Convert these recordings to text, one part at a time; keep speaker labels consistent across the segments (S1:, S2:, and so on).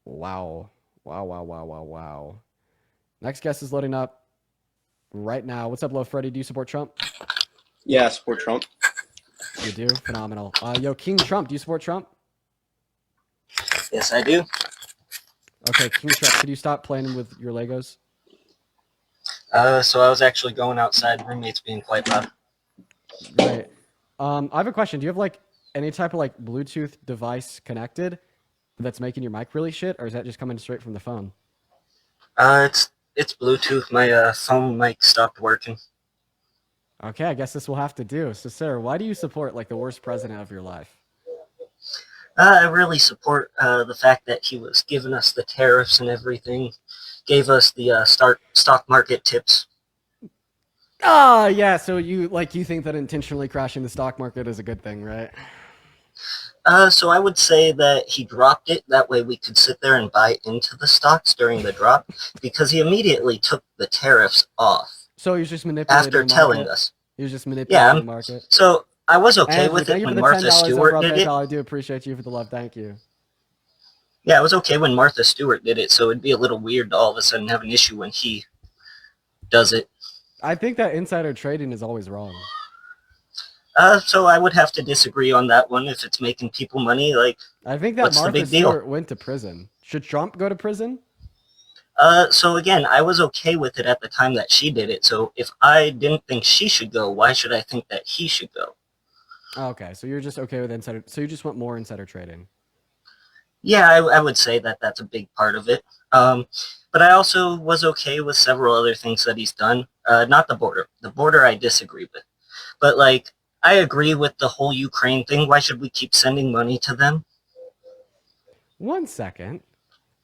S1: Wow. Wow, wow, wow, wow, wow. Next guest is loading up right now. What's up, Low Freddy? Do you support Trump?
S2: Yeah, support Trump.
S1: You do? Phenomenal. Yo, King Trump, do you support Trump?
S3: Yes, I do.
S1: Okay, King Trump, could you stop playing with your Legos?
S3: So I was actually going outside. Roommates being quite loud.
S1: Great. I have a question. Do you have like any type of like Bluetooth device connected that's making your mic really shit, or is that just coming straight from the phone?
S3: It's Bluetooth. My phone mic stopped working.
S1: Okay, I guess this will have to do. So, Sarah, why do you support like the worst president of your life?
S3: I really support the fact that he was giving us the tariffs and everything, gave us the stock market tips.
S1: Ah, yeah. So you think that intentionally crashing the stock market is a good thing, right?
S3: So I would say that he dropped it. That way we could sit there and buy into the stocks during the drop, because he immediately took the tariffs off
S1: So he's just manipulating
S3: after
S1: the
S3: telling
S1: market.
S3: us.
S1: He was just
S3: Yeah.
S1: manipulating the market.
S3: So I was okay
S1: Andrew,
S3: with
S1: thank
S3: it
S1: you for
S3: when
S1: the
S3: Martha
S1: $10 over
S3: Stewart
S1: on
S3: did it.
S1: PayPal. I do appreciate you for the love. Thank you.
S3: Yeah, it was okay when Martha Stewart did it, so it'd be a little weird to all of a sudden have an issue when he does it.
S1: I think that insider trading is always wrong.
S3: So I would have to disagree on that one. If it's making people money, like,
S1: I think that
S3: what's the
S1: Martha
S3: big deal?
S1: Stewart went to prison. Should Trump go to prison?
S3: So again, I was okay with it at the time that she did it. So if I didn't think she should go, why should I think that he should go?
S1: Okay, so you're just okay with insider. So you just want more insider trading.
S3: Yeah, I would say that that's a big part of it. But I also was okay with several other things that he's done. Not the border. The border I disagree with. But like, I agree with the whole Ukraine thing. Why should we keep sending money to them?
S1: 1 second.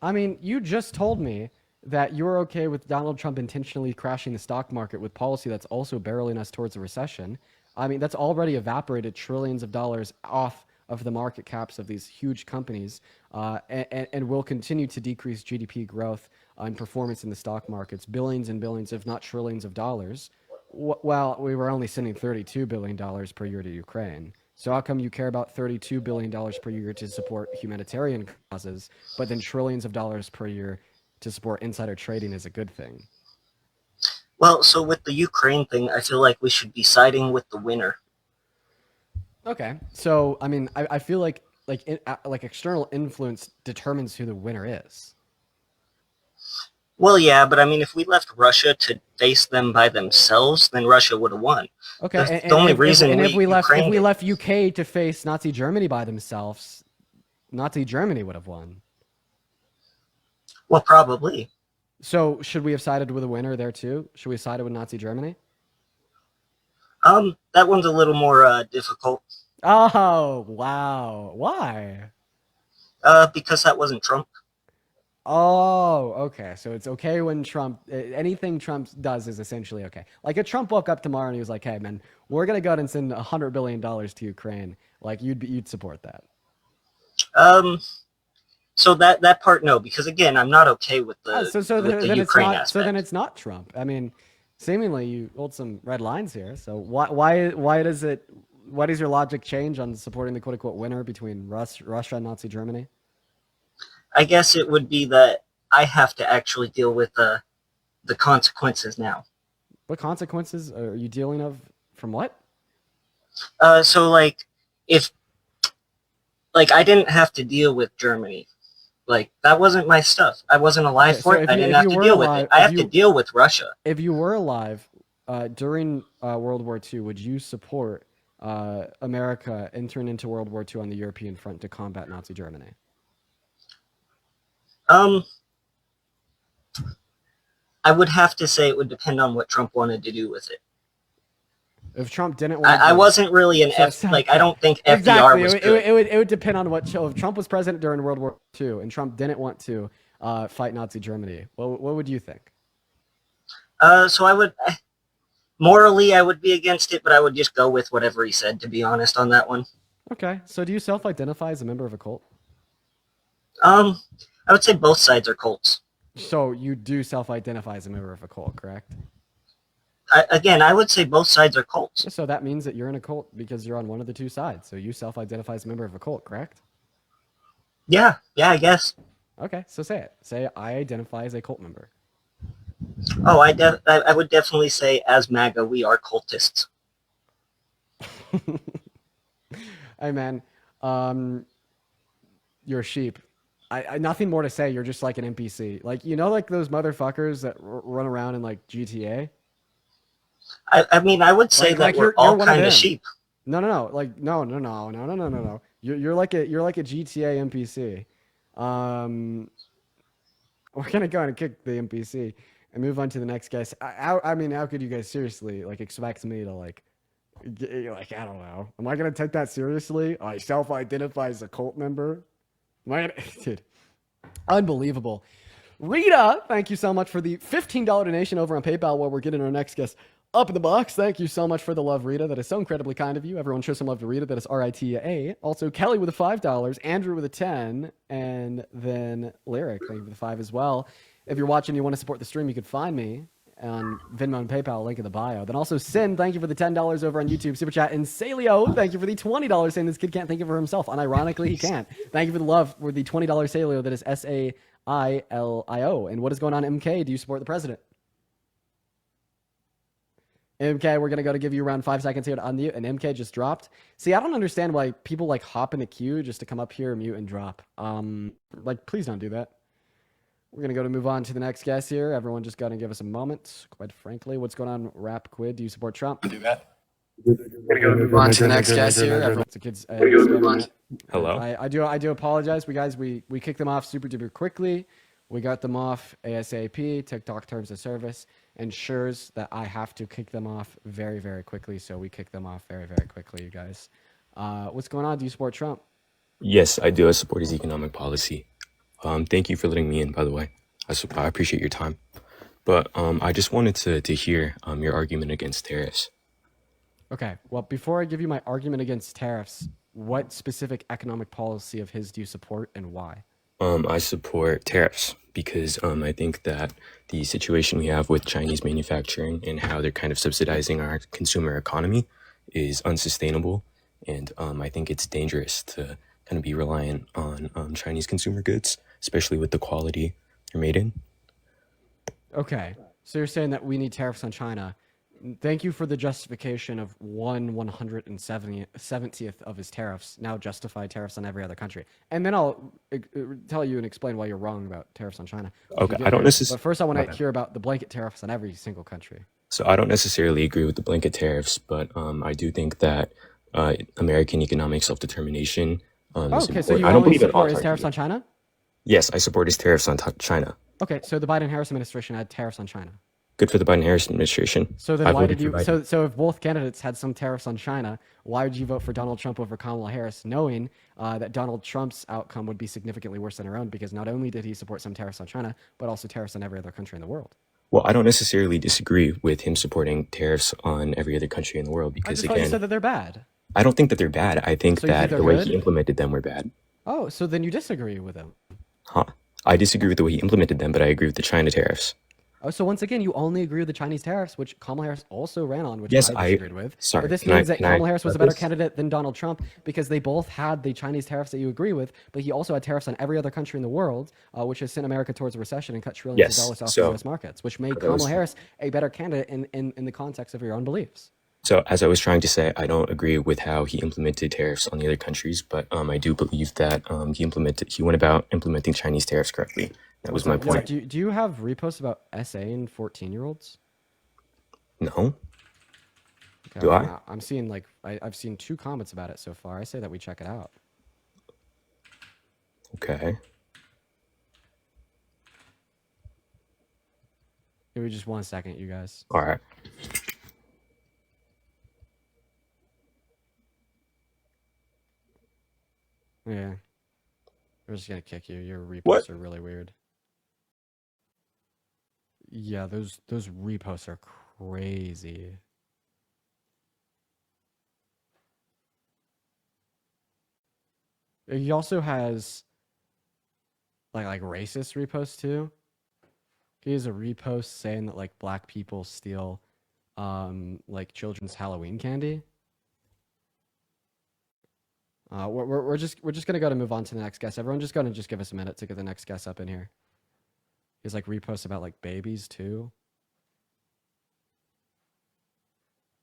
S1: I mean, you just told me that you're okay with Donald Trump intentionally crashing the stock market with policy that's also barreling us towards a recession. I mean, that's already evaporated trillions of dollars off of the market caps of these huge companies, and will continue to decrease GDP growth and performance in the stock markets, billions and billions, if not trillions of dollars. Well, we were only sending $32 billion per year to Ukraine. So how come you care about $32 billion per year to support humanitarian causes, but then trillions of dollars per year to support insider trading is a good thing?
S3: Well, so with the Ukraine thing, I feel like we should be siding with the winner.
S1: Okay, so I mean, I feel like external influence determines who the winner is.
S3: Well, yeah, but I mean, if we left Russia to face them by themselves, then Russia would have won.
S1: Okay,
S3: The only reason
S1: and if
S3: Ukraine
S1: we
S3: did,
S1: left UK to face Nazi Germany by themselves, Nazi Germany would have won.
S3: well, probably.
S1: So should we have sided with a winner there too? Should we have sided with Nazi Germany?
S3: That one's a little more difficult.
S1: Oh wow! Why?
S3: Because that wasn't Trump.
S1: Oh, okay. So it's okay when Trump, anything Trump does is essentially okay. Like if Trump woke up tomorrow and he was like, "Hey, man, we're gonna go out and send $100 billion to Ukraine," like you'd support that.
S3: Um, so that part, no, because again, I'm not okay with the
S1: Then it's
S3: Ukraine
S1: not. So then
S3: aspect.
S1: it's not Trump. I mean, seemingly you hold some red lines here. So why does it? Why does your logic change on supporting the quote unquote winner between Russia and Nazi Germany?
S3: I guess it would be that I have to actually deal with the consequences now.
S1: What consequences are you dealing of from what?
S3: So like, if like I didn't have to deal with Germany. Like, that wasn't my stuff. I wasn't alive
S1: Okay,
S3: for
S1: so
S3: it. I didn't have to deal with it. I have to deal with Russia.
S1: if you were alive during World War II, would you support America entering into World War II on the European front to combat Nazi Germany?
S3: Um, I would have to say it would depend on what Trump wanted to do with it.
S1: If Trump didn't want to
S3: I
S1: do it,
S3: wasn't really an like, I don't think FDR
S1: exactly.
S3: was good.
S1: It would depend on what. So if Trump was president during World War II and Trump didn't want to fight Nazi Germany, what would you think?
S3: So I would, morally, I would be against it, but I would just go with whatever he said, to be honest, on that one.
S1: Okay, so do you self-identify as a member of a cult?
S3: Um, I would say both sides are cults.
S1: So you do self-identify as a member of a cult, correct?
S3: Again, I would say both sides are cults.
S1: So that means that you're in a cult because you're on one of the two sides. So you self-identify as a member of a cult, correct?
S3: Yeah, I guess.
S1: Okay, so say it. Say I identify as a cult member.
S3: Oh, I would definitely say, as MAGA, we are cultists.
S1: Hey man, you're a sheep. I nothing more to say. You're just like an NPC. Like like those motherfuckers that run around in like GTA.
S3: I mean, I would say that we're
S1: you're
S3: all
S1: one of
S3: kind of
S1: them.
S3: sheep.
S1: No. Like no. You're like a GTA NPC. We're gonna go and kick the NPC and move on to the next guest. I mean, how could you guys seriously like expect me to like I don't know. Am I gonna take that seriously? I self-identify as a cult member. Am I gonna, dude? Unbelievable. Rita, thank you so much for the $15 donation over on PayPal while we're getting our next guest up in the box. Thank you so much for the love, Rita. That is so incredibly kind of you. Everyone show some love to Rita. That is RITA. Also, Kelly with the $5, Andrew with a 10, and then Lyric, thank you for the 5 as well. If you're watching and you want to support the stream, you can find me on Venmo and PayPal, link in the bio. Then also Sin, thank you for the $10 over on YouTube Super Chat. And Salio, thank you for the $20 saying this kid can't think of for himself. Unironically, he can't. Thank you for the love for the $20 Salio. That is SAILIO. And what is going on, MK? Do you support the president? MK, we're going to give you around 5 seconds here to unmute. And MK just dropped. See, I don't understand why people like hop in the queue just to come up here, mute, and drop. Like, please don't do that. We're going to move on to the next guest here. Everyone just got to give us a moment. Quite frankly, what's going on, Rap Quid? Do you support Trump?
S4: Do that.
S1: Move on to the next guest here. Everyone's the kids.
S4: Hello.
S1: I do apologize. We kicked them off super duper quickly. We got them off ASAP. TikTok terms of service ensures that I have to kick them off very, very quickly. So we kick them off very, very quickly, you guys. What's going on? Do you support Trump?
S4: Yes, I do. I support his economic policy. Thank you for letting me in, by the way. I appreciate your time. But I just wanted to hear your argument against tariffs.
S1: Okay. Well, before I give you my argument against tariffs, what specific economic policy of his do you support and why?
S4: I support tariffs because I think that the situation we have with Chinese manufacturing and how they're kind of subsidizing our consumer economy is unsustainable. And I think it's dangerous to kind of be reliant on Chinese consumer goods, especially with the quality they're made in.
S1: Okay. So you're saying that we need tariffs on China. Thank you for the justification of 1/170th of his tariffs. Now justify tariffs on every other country. And then I'll tell you and explain why you're wrong about tariffs on China.
S4: Okay, I don't necessarily...
S1: But first I want to hear about the blanket tariffs on every single country.
S4: So I don't necessarily agree with the blanket tariffs, but I do think that American economic self-determination
S1: okay, so you only support his tariffs on China?
S4: Yes, I support his tariffs on China.
S1: Okay, so the Biden-Harris administration had tariffs on China.
S4: Good for the Biden-Harris administration.
S1: So then why did you... So if both candidates had some tariffs on China, why would you vote for Donald Trump over Kamala Harris, knowing that Donald Trump's outcome would be significantly worse than her own, because not only did he support some tariffs on China, but also tariffs on every other country in the world?
S4: Well, I don't necessarily disagree with him supporting tariffs on every other country in the world because,
S1: again... I just thought you said that they're bad.
S4: I don't think that they're bad. I think that the way
S1: good?
S4: he implemented them were bad.
S1: Oh, so then you disagree with him?
S4: Huh. I disagree with the way he implemented them, but I agree with the China tariffs.
S1: Oh, so once again, you only agree with the Chinese tariffs, which Kamala Harris also ran on, which
S4: yes,
S1: I disagreed with.
S4: Sorry,
S1: but this means that Kamala Harris was a better candidate than Donald Trump because they both had the Chinese tariffs that you agree with, but he also had tariffs on every other country in the world, which has sent America towards a recession and cut trillions of dollars off the U.S. markets, which made Kamala Harris a better candidate in the context of your own beliefs.
S4: So as I was trying to say, I don't agree with how he implemented tariffs on the other countries, but I do believe that he went about implementing Chinese tariffs correctly. That was my point.
S1: Do you have reposts about SA and 14-year-olds?
S4: No.
S1: Okay,
S4: do I?
S1: I'm seeing I've seen 2 comments about it so far. I say that we check it out.
S4: Okay.
S1: Give me just 1 second, you guys.
S4: All right.
S1: Yeah. We're just gonna kick you. Your reposts are really weird. Yeah, those reposts are crazy. He also has like racist reposts too. He has a repost saying that like black people steal like children's Halloween candy. We're just gonna go to move on to the next guest. Everyone just gonna just give us a minute to get the next guest up in here. He's like reposts about like babies too.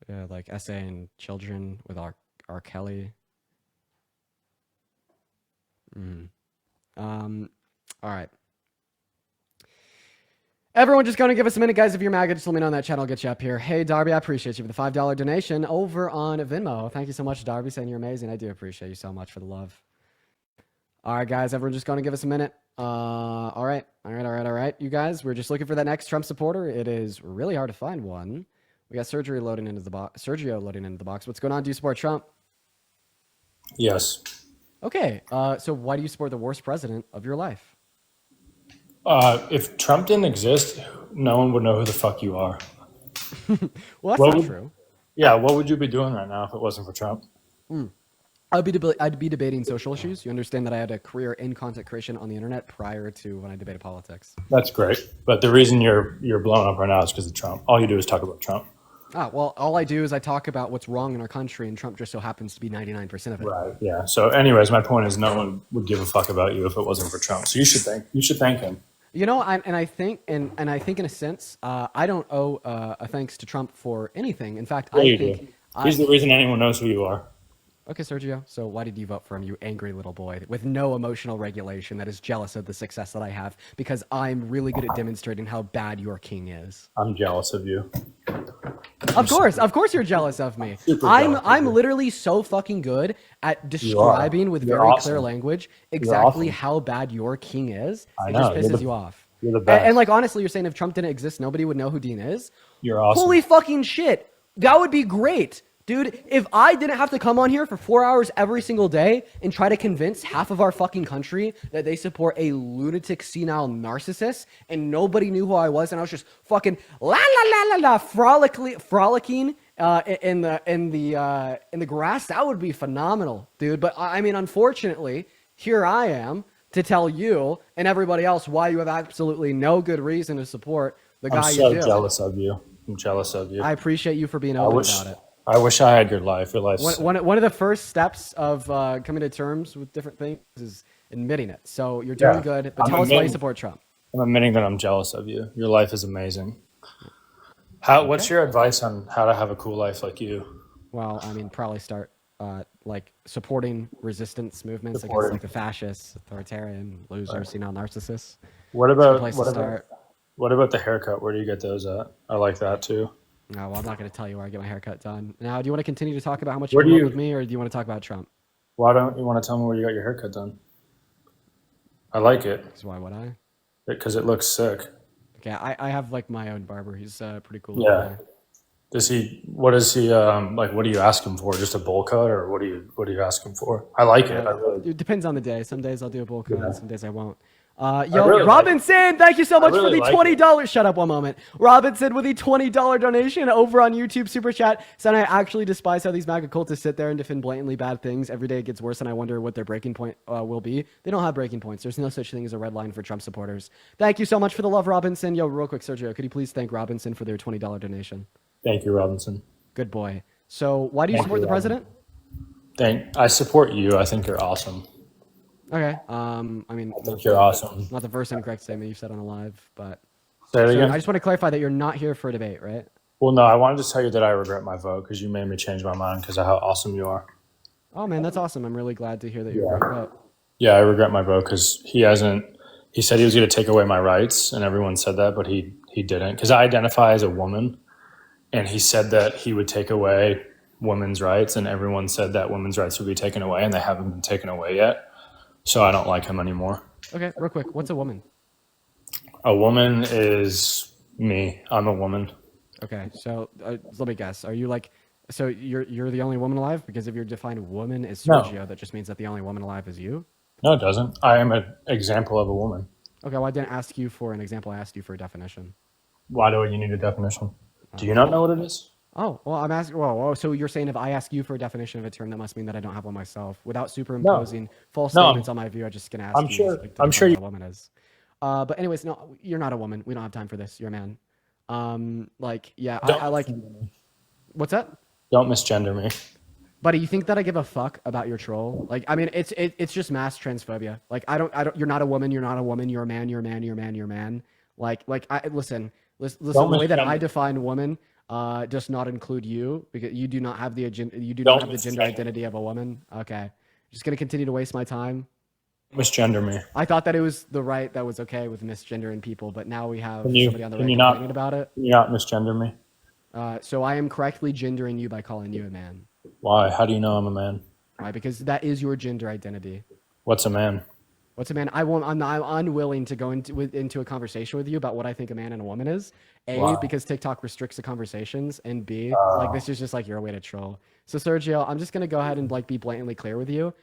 S1: Yeah, like essaying children with R. Kelly. All right. Everyone just going to give us a minute, guys. If you're MAGA, just let me know on that channel. I'll get you up here. Hey, Darby, I appreciate you for the $5 donation over on Venmo. Thank you so much, Darby, saying you're amazing. I do appreciate you so much for the love. All right, guys. Everyone just going to give us a minute. All right. You guys, we're just looking for that next Trump supporter. It is really hard to find one. We got Sergio loading into the box. What's going on? Do you support Trump?
S5: Yes.
S1: Okay. So why do you support the worst president of your life?
S5: If Trump didn't exist, no one would know who the fuck you are.
S1: Well, that's not true.
S5: Yeah, what would you be doing right now if it wasn't for Trump?
S1: I'd be debating social issues. You understand that I had a career in content creation on the internet prior to when I debated politics.
S5: That's great. But the reason you're blowing up right now is because of Trump. All you do is talk about Trump.
S1: Well, all I do is I talk about what's wrong in our country, and Trump just so happens to be 99% of it.
S5: Right. Yeah. So anyways, my point is no one would give a fuck about you if it wasn't for Trump. So you should thank him.
S1: You know, I think in a sense, I don't owe a thanks to Trump for anything. In fact,
S5: Yeah,
S1: I
S5: you
S1: think
S5: do. He's the reason anyone knows who you are.
S1: Okay, Sergio. So why did you vote for him, you angry little boy with no emotional regulation that is jealous of the success that I have because I'm really good at demonstrating how bad your king is?
S5: I'm jealous of you.
S1: Of course you're jealous of me.
S5: Super jealous of
S1: I'm
S5: you.
S1: literally so fucking good at describing with
S5: You're
S1: very
S5: awesome.
S1: clear language exactly
S5: awesome.
S1: how bad your king is.
S5: I
S1: It
S5: know.
S1: just
S5: You're
S1: pisses
S5: the-
S1: you off.
S5: You're the best.
S1: And like honestly, you're saying if Trump didn't exist, nobody would know who Dean is?
S5: You're awesome.
S1: Holy fucking shit. That would be great. Dude, if I didn't have to come on here for 4 hours every single day and try to convince half of our fucking country that they support a lunatic, senile narcissist, and nobody knew who I was, and I was just fucking frolicking in the grass, that would be phenomenal, dude. But I mean, unfortunately, here I am to tell you and everybody else why you have absolutely no good reason to support the guy
S5: I'm so
S1: you do.
S5: jealous of you. I'm jealous of you.
S1: I appreciate you for being open about it.
S5: I wish I had your life. Your life's
S1: One of the first steps of coming to terms with different things is admitting it. So you're doing good, but tell us why you support Trump.
S5: I'm admitting that I'm jealous of you. Your life is amazing. What's your advice on how to have a cool life like you?
S1: Well, I mean, probably start like supporting resistance movements against
S5: Supporting.
S1: like the fascists, authoritarian, loser, senile narcissists.
S5: What
S1: It's a good
S5: about
S1: place to start.
S5: what about the haircut? Where do you get those at? I like that too.
S1: No, well, I'm not going to tell you where I get my haircut done. Now, do you want to continue to talk about how much
S5: Where
S1: you
S5: do
S1: work
S5: you-
S1: with me, or do you want to talk about Trump?
S5: Why don't you want to tell me where you got your haircut done? I like it
S1: Because why would I?
S5: because it looks sick.
S1: Okay, I have like my own barber. He's pretty cool.
S5: Yeah.
S1: guy.
S5: What does he like? What do you ask him for? Just a bowl cut, or what do you ask him for? I like it. I really,
S1: It depends on the day. Some days I'll do a bowl cut,
S5: Yeah.
S1: some days I won't.
S5: really
S1: Robinson, thank you so much for
S5: really
S1: the
S5: like
S1: $20. Shut up one moment. Robinson with the $20 donation over on YouTube Super Chat. Son, I actually despise how these MAGA cultists sit there and defend blatantly bad things. Every day it gets worse, and I wonder what their breaking point will be. They don't have breaking points. There's no such thing as a red line for Trump supporters. Thank you so much for the love, Robinson. Yo, real quick, Sergio, could you please thank Robinson for their $20 donation?
S5: thank you, Robinson.
S1: Good boy. So, why do you
S5: Thank
S1: support
S5: you,
S1: the president?
S5: I support you. I think you're awesome.
S1: Okay. I mean,
S5: I think you're awesome.
S1: not the first incorrect statement you've said on a live, but
S5: Say it
S1: so
S5: again.
S1: I just want to clarify that you're not here for a debate, right?
S5: Well, no, I wanted to tell you that I regret my vote because you made me change my mind because of how awesome you are.
S1: Oh man, that's awesome. I'm really glad to hear that you're going to vote.
S5: Yeah, I regret my vote because he hasn't. He said he was going to take away my rights, and everyone said that, but he didn't. Because I identify as a woman, and he said that he would take away women's rights, and everyone said that women's rights would be taken away, and they haven't been taken away yet. So I don't like him anymore.
S1: Okay, real quick, what's a woman?
S5: A woman is me. I'm a woman.
S1: Okay, so let me guess. Are you like, so you're the only woman alive? Because if you're defined woman as
S5: No.
S1: Sergio, that just means that the only woman alive is you?
S5: No, it doesn't. I am an example of a woman.
S1: Okay, well I didn't ask you for an example. I asked you for a definition.
S5: Why do you need a definition? Do you not know what it is?
S1: Oh, well, I'm asking. Well, so you're saying if I ask you for a definition of a term, that must mean that I don't have one myself. Without superimposing false
S5: No.
S1: statements on my view, I'm just gonna ask
S5: I'm
S1: you.
S5: sure-
S1: Like,
S5: I'm sure
S1: what a woman is. But anyways, no, you're not a woman. We don't have time for this. You're a man. Like, yeah, I like. What's that?
S5: Don't misgender me.
S1: Buddy, you think that I give a fuck about your troll? Like, I mean, it's just mass transphobia. Like, I don't. You're not a woman. You're not a woman. You're a man. You're a man. You're a man. You're a man. Listen.
S5: Don't
S1: The way that I
S5: misgender.
S1: define woman does not include you because you do not have the you do not
S5: Don't
S1: have the gender
S5: misgender.
S1: identity of a woman. Okay, just gonna continue to waste my time.
S5: Misgender me.
S1: I thought that it was the right that was okay with misgendering people, but now we have
S5: Can you
S1: somebody on the
S5: can
S1: right
S5: you
S1: complaining
S5: not
S1: about it.
S5: can you not misgender me?
S1: So I am correctly gendering you by calling you a man.
S5: Why? How do you know I'm a man?
S1: Right, because that is your gender identity.
S5: What's a man?
S1: What's a man? I'm unwilling to go into a conversation with you about what I think a man and a woman is. A,
S5: Why?
S1: because TikTok restricts the conversations, and B, like this is just like your way to troll. So Sergio, I'm just gonna go ahead and like be blatantly clear with you.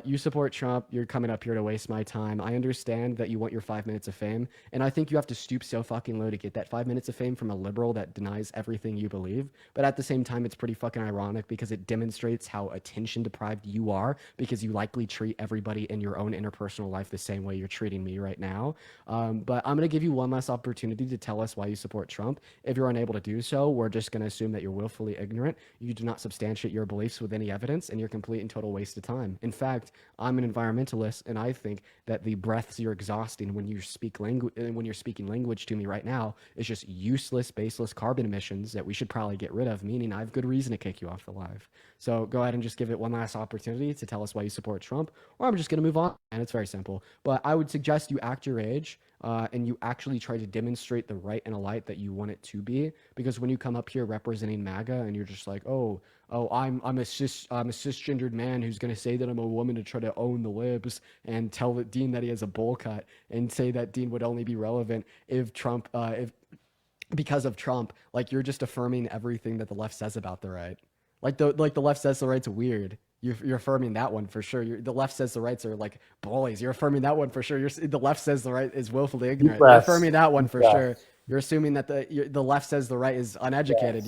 S1: You support Trump. You're coming up here to waste my time. I understand that you want your 5 minutes of fame, and I think you have to stoop so fucking low to get that 5 minutes of fame from a liberal that denies everything you believe. But at the same time, it's pretty fucking ironic because it demonstrates how attention deprived you are because you likely treat everybody in your own interpersonal life the same way you're treating me right now. But I'm gonna give you one last opportunity to tell us why you support Trump. If you're unable to do so, we're just gonna assume that you're willfully ignorant. You do not substantiate your beliefs with any evidence, and you're complete and total waste of time. In fact, I'm an environmentalist, and I think that the breaths you're exhausting when you speak language, when you're speaking language to me right now, is just useless, baseless carbon emissions that we should probably get rid of. Meaning, I have good reason to kick you off the live. So go ahead and just give it one last opportunity to tell us why you support Trump, or I'm just gonna move on. And it's very simple. But I would suggest you act your age. And you actually try to demonstrate the right and a light that you want it to be. Because when you come up here representing MAGA and you're just like, I'm a cisgendered man who's gonna say that I'm a woman to try to own the libs and tell the Dean that he has a bowl cut and say that Dean would only be relevant if Trump, if because of Trump, like you're just affirming everything that the left says about the right. Like the left says the right's weird. You're affirming that one for sure. The left says the rights are like bullies. You're affirming that one for sure. The left says the right is willfully ignorant. You're
S5: breaths.
S1: affirming that one
S5: Deep
S1: for
S5: breaths.
S1: sure. You're assuming that the left says the right is uneducated.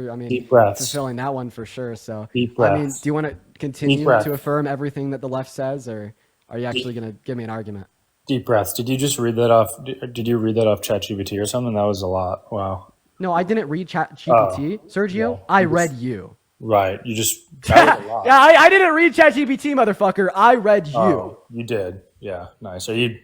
S1: I mean,
S5: Deep breaths.
S1: fulfilling that one for sure. So,
S5: Deep
S1: I mean,
S5: breaths.
S1: do you want to continue
S5: breath.
S1: to affirm everything that the left says, or are you actually going to give me an argument?
S5: Deep breaths. Did you just read that off? Did you read that off ChatGPT or something? That was a lot. Wow.
S1: No, I didn't read ChatGPT, Sergio.
S5: yeah.
S1: I read you.
S5: Right. You just that was a lot.
S1: Yeah, I didn't read ChatGPT, motherfucker. I read you.
S5: Oh, you did. Yeah. Nice. So you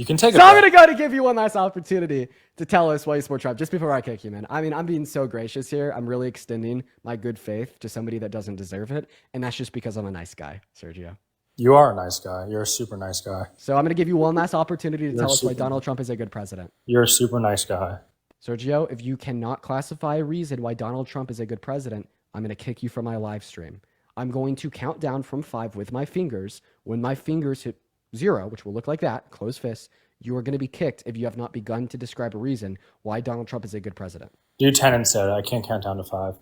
S5: can take
S1: So
S5: a
S1: I'm
S5: breath.
S1: gonna go to give you one last opportunity to tell us why you support Trump. Just before I kick you, man. I mean, I'm being so gracious here. I'm really extending my good faith to somebody that doesn't deserve it, and that's just because I'm a nice guy, Sergio.
S5: You are a nice guy. You're a super nice guy.
S1: So I'm gonna give you one last opportunity to tell us why
S5: super-
S1: Donald Trump is a good president.
S5: You're a super nice guy.
S1: Sergio, if you cannot classify a reason why Donald Trump is a good president, I'm gonna kick you from my live stream. I'm going to count down from 5 with my fingers. When my fingers hit 0, which will look like that, closed fists, you are going to be kicked if you have not begun to describe a reason why Donald Trump is a good president.
S5: Do 10 instead. I can't count down to 5.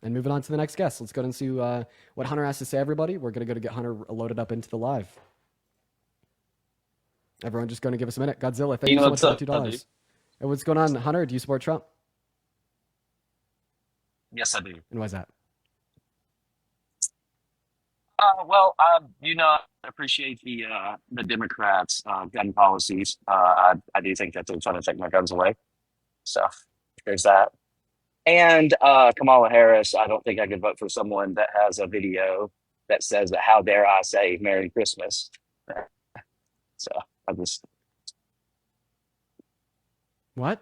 S1: And moving on to the next guest. Let's go and see what Hunter has to say, everybody. We're going to go to get Hunter loaded up into the live. Everyone just going to give us a minute. Godzilla, thank you so much for the $2. Hey, what's going on? Hunter, do you support Trump?
S6: Yes, I do.
S1: And why is that?
S6: Well, I do not appreciate the Democrats' gun policies. I do think that they're trying to take my guns away. So there's that. And Kamala Harris, I don't think I could vote for someone that has a video that says that "How dare I say Merry Christmas." So I just
S1: What?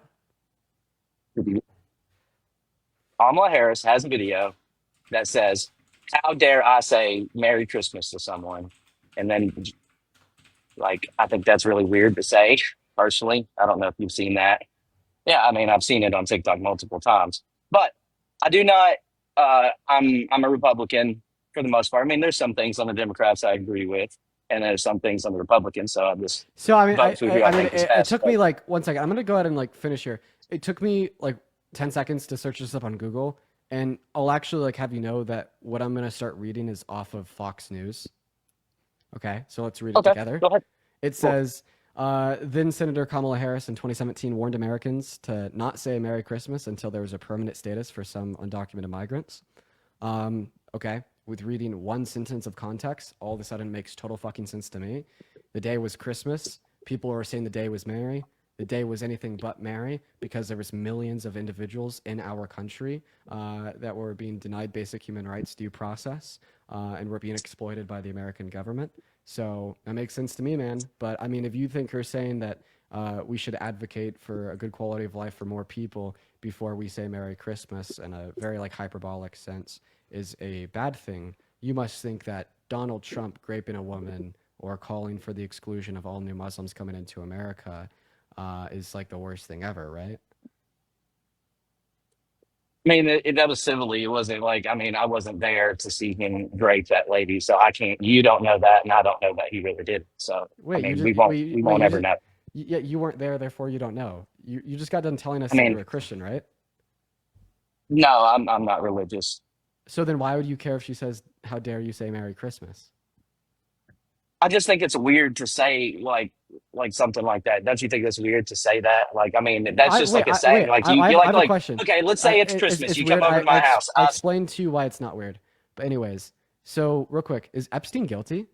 S6: Kamala Harris has a video that says, "How dare I say Merry Christmas to someone?" And then, like, I think that's really weird to say, personally. I don't know if you've seen that. Yeah, I mean, I've seen it on TikTok multiple times. But I do not, I'm a Republican for the most part. I mean, there's some things on the Democrats I agree with, and there's some things on the Republicans. So I'm just
S1: So, I mean,
S6: vote for who I think is
S1: it
S6: best.
S1: took me like 1 second. I'm going to go ahead and like finish here. It took me like 10 seconds to search this up on Google. And I'll actually like have you know that what I'm going to start reading is off of Fox News. Okay, so let's read it
S6: Okay,
S1: together.
S6: go ahead.
S1: It says, then Senator Kamala Harris in 2017 warned Americans to not say Merry Christmas until there was a permanent status for some undocumented migrants. Okay, with reading one sentence of context, all of a sudden makes total fucking sense to me. The day was Christmas. People were saying the day was merry. the day was anything but merry because there was millions of individuals in our country that were being denied basic human rights due process and were being exploited by the American government. So that makes sense to me, man. But I mean, if you think her saying that we should advocate for a good quality of life for more people before we say Merry Christmas in a very like hyperbolic sense is a bad thing, you must think that Donald Trump raping a woman or calling for the exclusion of all new Muslims coming into America is like the worst thing ever, right?
S6: I mean, that was civilly. It wasn't like, I mean, I wasn't there to see him drape that lady, so I can't. You don't know that, and I don't know that he really did. So, I
S1: Wait, you
S6: mean,
S1: just
S6: we
S1: wait,
S6: won't
S1: you
S6: ever
S1: just
S6: know.
S1: yeah, you weren't there, therefore you don't know. You just got done telling us
S6: I
S1: that you
S6: mean,
S1: were a Christian, right?
S6: no, I'm not religious.
S1: So then why would you care if she says, "How dare you say Merry Christmas"?
S6: I just think it's weird to say like something like that. Don't you think it's weird to say that? Like, I mean, that's just like a saying. Like you
S1: I have a
S6: like
S1: question.
S6: okay, let's say it's Christmas.
S1: It's
S6: You come
S1: weird.
S6: over to my house.
S1: I
S6: Us,
S1: explained to you why it's not weird. But anyways, so real quick, is Epstein guilty?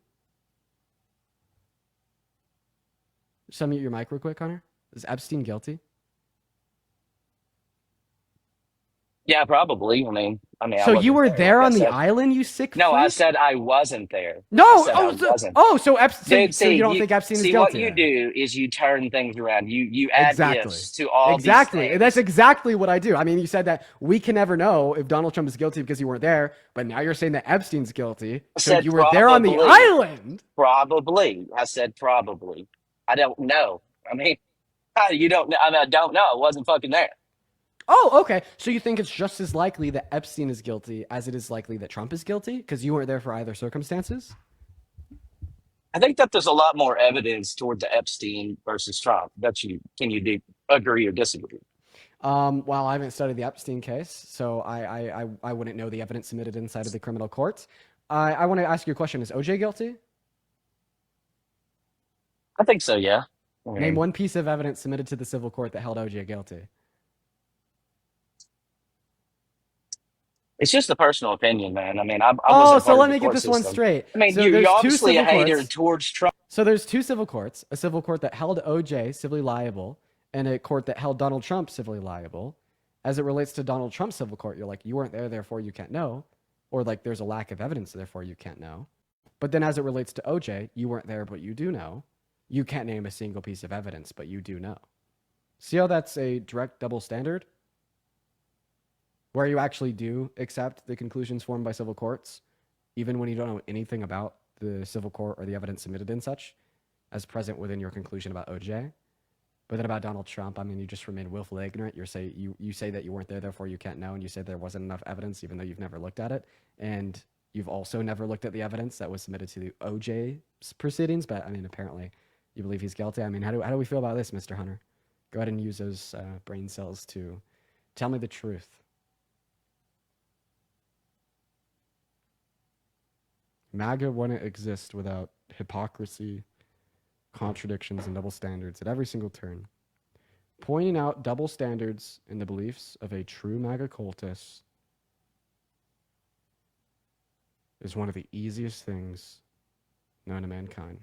S1: Just unmute your mic real quick, Connor. Is Epstein guilty?
S6: yeah, probably. I
S1: So you
S6: wasn't
S1: were
S6: there. Like
S1: there
S6: I
S1: on the
S6: said,
S1: island, you sick
S6: no, I
S1: freak?
S6: said I wasn't there.
S1: No.
S6: I said I wasn't.
S1: So
S6: Dude,
S1: so
S6: see,
S1: you don't think Epstein is
S6: what
S1: guilty
S6: you
S1: then?
S6: do is you turn things around. You add
S1: Exactly.
S6: ifs to all these
S1: Exactly. That's
S6: things.
S1: exactly what I do. I mean, you said that we can never know if Donald Trump is guilty because you weren't there, but now you're saying that Epstein's guilty.
S6: I
S1: So
S6: said
S1: you were there on the
S6: probably,
S1: island.
S6: probably. I said probably. I don't know. I mean, you don't know. I mean, I don't know. I wasn't fucking there.
S1: Oh, okay. So you think it's just as likely that Epstein is guilty as it is likely that Trump is guilty because you weren't there for either circumstances?
S6: I think that there's a lot more evidence toward the Epstein versus Trump. That you can you do, agree or disagree?
S1: Well, I haven't studied the Epstein case, so I wouldn't know the evidence submitted inside of the criminal court. I want to ask you a question. Is OJ guilty?
S6: I think so. Yeah. I
S1: Name
S6: mean,
S1: one piece of evidence submitted to the civil court that held OJ guilty.
S6: it's just a personal opinion, man. I mean, I
S1: Oh,
S6: wasn't
S1: so
S6: part of
S1: let
S6: the
S1: me get
S6: court
S1: this one
S6: system.
S1: straight.
S6: I mean,
S1: So
S6: you're
S1: there's two
S6: obviously a
S1: civil
S6: hater
S1: courts.
S6: towards Trump.
S1: So there's two civil courts, a civil court that held OJ civilly liable and a court that held Donald Trump civilly liable. As it relates to Donald Trump's civil court, you're like, you weren't there, therefore you can't know. Or like there's a lack of evidence, therefore you can't know. But then as it relates to OJ, you weren't there, but you do know. You can't name a single piece of evidence, but you do know. See how that's a direct double standard? Where you actually do accept the conclusions formed by civil courts, even when you don't know anything about the civil court or the evidence submitted and such, as present within your conclusion about OJ. But then about Donald Trump, I mean, you just remain willfully ignorant. You say that you weren't there, therefore you can't know, and you say there wasn't enough evidence, even though you've never looked at it, and you've also never looked at the evidence that was submitted to the OJ proceedings. But I mean, apparently, you believe he's guilty. I mean, how do we feel about this, Mr. Hunter? Go ahead and use those brain cells to tell me the truth. MAGA wouldn't exist without hypocrisy, contradictions, and double standards at every single turn. Pointing out double standards in the beliefs of a true MAGA cultist is one of the easiest things known to mankind.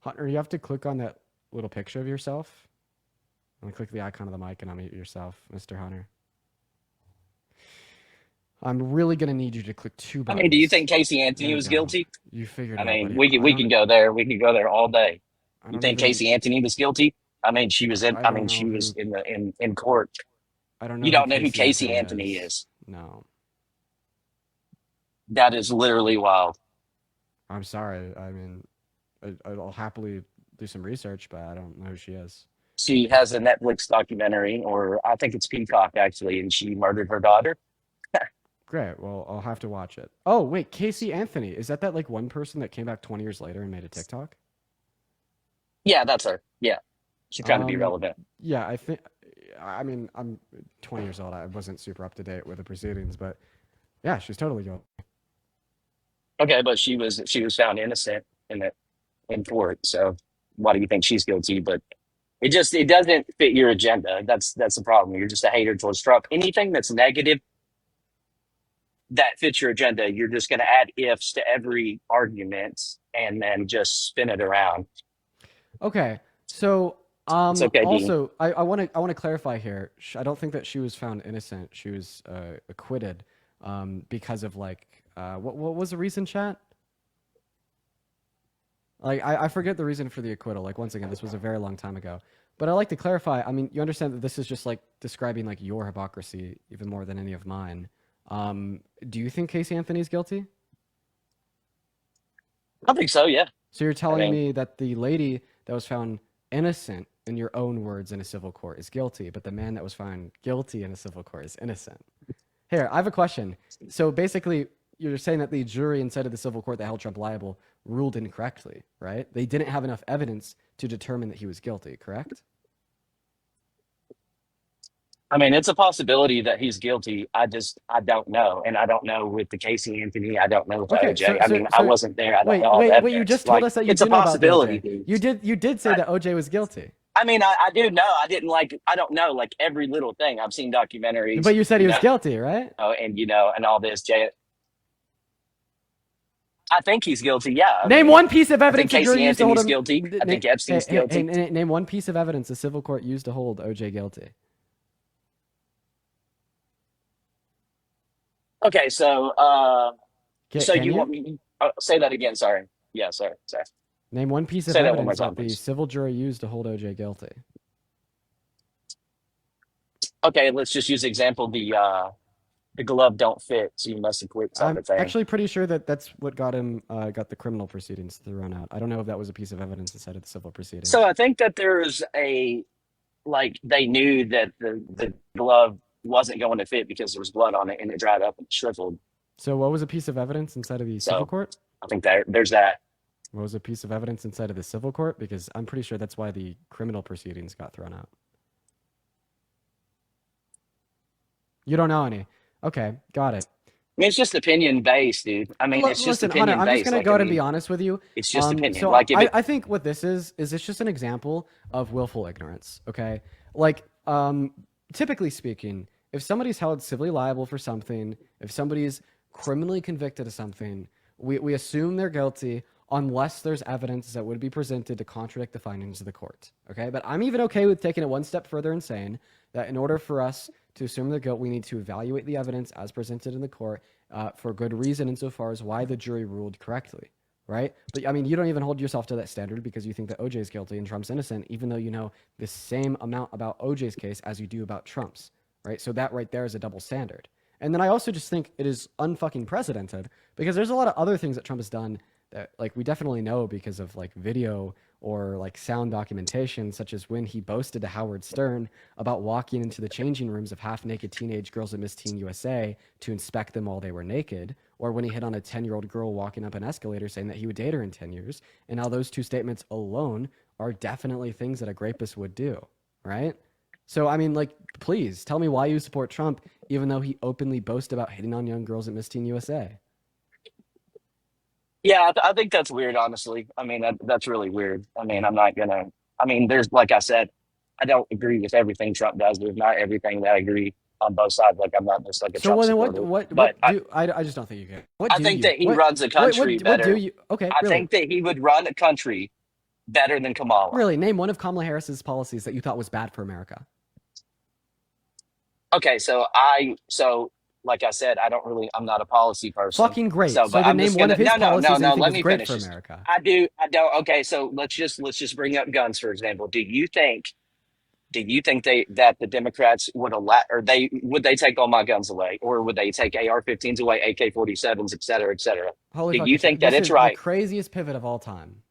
S1: Hunter, you have to click on that little picture of yourself and click the icon of the mic and unmute yourself, Mr. Hunter. I'm really gonna need you to click two
S6: I
S1: buttons.
S6: mean, do you think Casey
S1: There
S6: Anthony
S1: we
S6: was
S1: go.
S6: guilty?
S1: You figured
S6: I
S1: it out,
S6: mean,
S1: buddy.
S6: we can go there. We can go there all day.
S1: I
S6: You
S1: don't
S6: think
S1: even.
S6: Casey Anthony was guilty? I mean, she was in.
S1: I
S6: I
S1: don't
S6: mean, she
S1: know
S6: was
S1: who.
S6: in court.
S1: I don't know
S6: You
S1: who
S6: don't know who
S1: Casey
S6: Casey
S1: Anthony
S6: Anthony
S1: is.
S6: is.
S1: No,
S6: That is literally wild.
S1: I'm sorry. I mean, I'll happily do some research, but I don't know who she is.
S6: She has a Netflix documentary, or I think it's Peacock actually, and she murdered her daughter.
S1: Great. Well, I'll have to watch it. Oh wait, Casey Anthony. Is that like one person that came back 20 years later and made a TikTok?
S6: Yeah, that's her. Yeah, she's trying to be
S1: Um,
S6: relevant.
S1: yeah, I think. I mean, I'm 20 years old. I wasn't super up to date with the proceedings, but yeah, she's totally guilty.
S6: Okay, but she was found innocent in it in court. So why do you think she's guilty? But it doesn't fit your agenda. That's the problem. You're just a hater towards Trump. Anything that's negative that fits your agenda, you're just going to add ifs to every argument and then just spin it around.
S1: Okay, so
S6: It's okay, Dean.
S1: also I want to clarify here. I don't think that she was found innocent. She was acquitted because of like what was the reason, chat? Like I forget the reason for the acquittal. Like once again, this was a very long time ago. But I like to clarify. I mean, you understand that this is just like describing like your hypocrisy even more than any of mine. Do you think Casey Anthony's guilty?
S6: I think so. Yeah.
S1: So you're telling
S6: mean-
S1: me that the lady that was found innocent, in your own words, in a civil court is guilty, but the man that was found guilty in a civil court is innocent. Here, I have a question. So basically, you're saying that the jury inside of the civil court that held Trump liable ruled incorrectly, right? They didn't have enough evidence to determine that he was guilty, correct?
S6: I mean, it's a possibility that he's guilty. I don't know, and I don't know with the Casey Anthony. I don't know with
S1: Okay,
S6: OJ. I mean, I wasn't there. I don't
S1: wait,
S6: know all the
S1: wait,
S6: evidence.
S1: wait! You just told us that you
S6: it's
S1: do
S6: a
S1: know about the
S6: possibility,
S1: OJ.
S6: dude.
S1: You did say that OJ was guilty.
S6: I mean, I do know. I didn't like. I don't know like every little thing. I've seen documentaries.
S1: But you said he was
S6: know,
S1: guilty, right?
S6: and and all this. Jay, I think he's guilty. Yeah. I
S1: Name
S6: mean,
S1: one piece of
S6: I think
S1: evidence the jury
S6: Casey
S1: used to hold
S6: Anthony's
S1: him
S6: guilty. I think Epstein's guilty.
S1: Name one piece of evidence the civil court used to hold OJ guilty.
S6: Okay, so
S1: Can
S6: you want me say that again? Sorry. Yeah, sorry.
S1: Name one piece of
S6: Say that one more
S1: evidence
S6: time,
S1: that the
S6: please.
S1: civil jury used to hold OJ guilty.
S6: Okay, let's just use example the glove don't fit, so you must acquit sort
S1: I'm
S6: of thing.
S1: actually pretty sure that that's what got him got the criminal proceedings thrown out. I don't know if that was a piece of evidence inside of the civil proceedings.
S6: So I think that there's they knew that the glove wasn't going to fit because there was blood on it and it dried up and shriveled.
S1: So what was a piece of evidence inside of the
S6: So-
S1: civil court?
S6: I think there's that.
S1: What was a piece of evidence inside of the civil court? Because I'm pretty sure that's why the criminal proceedings got thrown out. You don't know any. Okay, got it.
S6: I mean, it's just opinion based, dude. I mean, it's just
S1: Listen,
S6: opinion
S1: Hunter, I'm
S6: based.
S1: just gonna go ahead and be honest with you.
S6: It's just opinion.
S1: So
S6: Like if
S1: I think what this is it's just an example of willful ignorance. Okay, like typically speaking, if somebody's held civilly liable for something, if somebody's criminally convicted of something, we assume they're guilty unless there's evidence that would be presented to contradict the findings of the court. Okay, but I'm even okay with taking it one step further and saying that in order for us to assume their guilt, we need to evaluate the evidence as presented in the court for good reason insofar as why the jury ruled correctly, right? But I mean, you don't even hold yourself to that standard because you think that OJ is guilty and Trump's innocent, even though you know the same amount about OJ's case as you do about Trump's, right? So that right there is a double standard. And then I also just think it is unfucking precedented because there's a lot of other things that Trump has done that like we definitely know because of like video or like sound documentation, such as when he boasted to Howard Stern about walking into the changing rooms of half-naked teenage girls at Miss Teen USA to inspect them while they were naked, or when he hit on a 10-year-old girl walking up an escalator saying that he would date her in 10 years. And now those two statements alone are definitely things that a rapist would do, right? So, I mean, like, please tell me why you support Trump, even though he openly boasts about hitting on young girls at Miss Teen USA.
S6: Yeah, I think that's weird, honestly. I mean, that's really weird. I mean, I'm not gonna. I mean, there's like I said, I don't agree with everything Trump does. There's not everything that I agree on both sides. Like I'm not just like a
S1: So
S6: Trump
S1: then
S6: supporter.
S1: I just don't think you can. What
S6: I
S1: do
S6: think
S1: you-
S6: that he
S1: what-
S6: runs a country
S1: what
S6: better.
S1: do you? Okay,
S6: I
S1: really.
S6: think that he would run a country better than Kamala.
S1: Really, name one of Kamala Harris's policies that you thought was bad for America.
S6: Okay, so like I said, I'm not a policy person.
S1: Fucking great.
S6: So,
S1: So
S6: but
S1: then
S6: I'm
S1: name
S6: just
S1: one
S6: gonna
S1: of his
S6: no,
S1: policies that you think
S6: let
S1: is
S6: me
S1: great
S6: finish
S1: for
S6: this.
S1: America.
S6: I don't. Okay, so let's just bring up guns for example. Do you think that the Democrats would allow, or would they take all my guns away, or would they take AR-15s away, AK-47s, et cetera, et cetera?
S1: Holy
S6: Do
S1: fucking
S6: you think
S1: shit.
S6: that
S1: This
S6: it's
S1: is
S6: right?
S1: the craziest pivot of all time?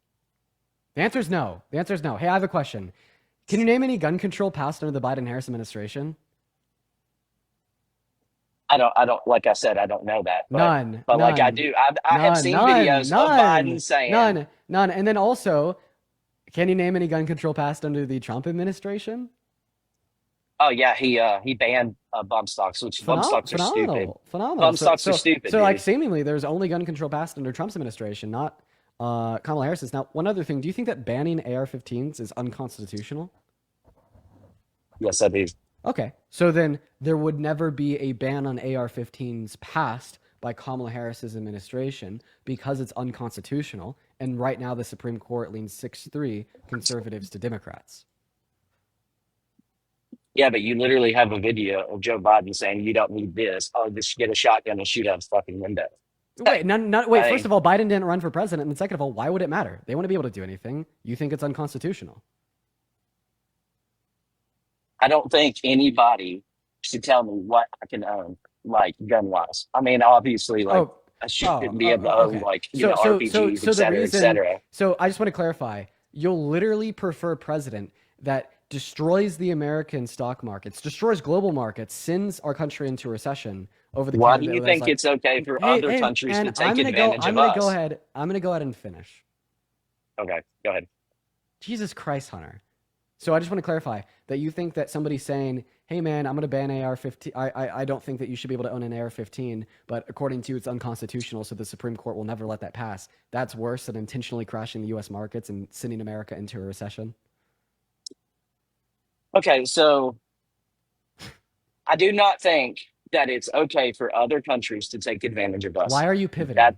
S1: The answer is no. The answer is no. Hey, I have a question. Can you name any gun control passed under the Biden-Harris administration?
S6: I don't. Like I said, I don't know that. But,
S1: None.
S6: But like I
S1: None.
S6: do, I have seen videos of Biden saying
S1: None. And then also, can you name any gun control passed under the Trump administration?
S6: Oh yeah, he banned bump stocks, which bump stocks are stupid.
S1: Phenomenal.
S6: Bump stocks are stupid.
S1: So like
S6: dude.
S1: seemingly there's only gun control passed under Trump's administration, not Kamala Harris's. Now, one other thing, do you think that banning AR-15s is unconstitutional?
S6: Yes, I do.
S1: Okay. So then there would never be a ban on AR-15s passed by Kamala Harris's administration because it's unconstitutional. And right now, the Supreme Court leans 6-3 conservatives to Democrats.
S6: Yeah, but you literally have a video of Joe Biden saying you don't need this. Oh, just get a shotgun and shoot out his fucking window.
S1: Wait, wait.
S6: I
S1: First
S6: mean,
S1: of all, Biden didn't run for president, and second of all, why would it matter? They want to be able to do anything. You think it's unconstitutional?
S6: I don't think anybody should tell me what I can own, like gun wise. I mean, obviously, like
S1: Oh,
S6: I shouldn't be able to
S1: okay.
S6: own like
S1: So,
S6: RPGs,
S1: so
S6: et
S1: the
S6: cetera, et
S1: reason.
S6: cetera.
S1: So I just want to clarify. You'll literally prefer a president that destroys the American stock markets, destroys global markets, sends our country into recession over the
S6: Why do
S1: candidate
S6: you
S1: that's
S6: think
S1: like,
S6: it's okay for
S1: hey,
S6: other
S1: hey,
S6: countries to
S1: and
S6: take
S1: I'm gonna go.
S6: advantage
S1: I'm
S6: of
S1: gonna go
S6: us?
S1: ahead. I'm gonna go ahead and finish.
S6: Okay, go ahead.
S1: Jesus Christ, Hunter. So I just want to clarify that you think that somebody saying, "Hey, man, I'm going to ban AR-15. I don't think that you should be able to own an AR-15, but according to you, it's unconstitutional, so the Supreme Court will never let that pass." That's worse than intentionally crashing the U.S. markets and sending America into a recession.
S6: Okay, so I do not think that it's okay for other countries to take advantage of us.
S1: Why are you pivoting?
S6: That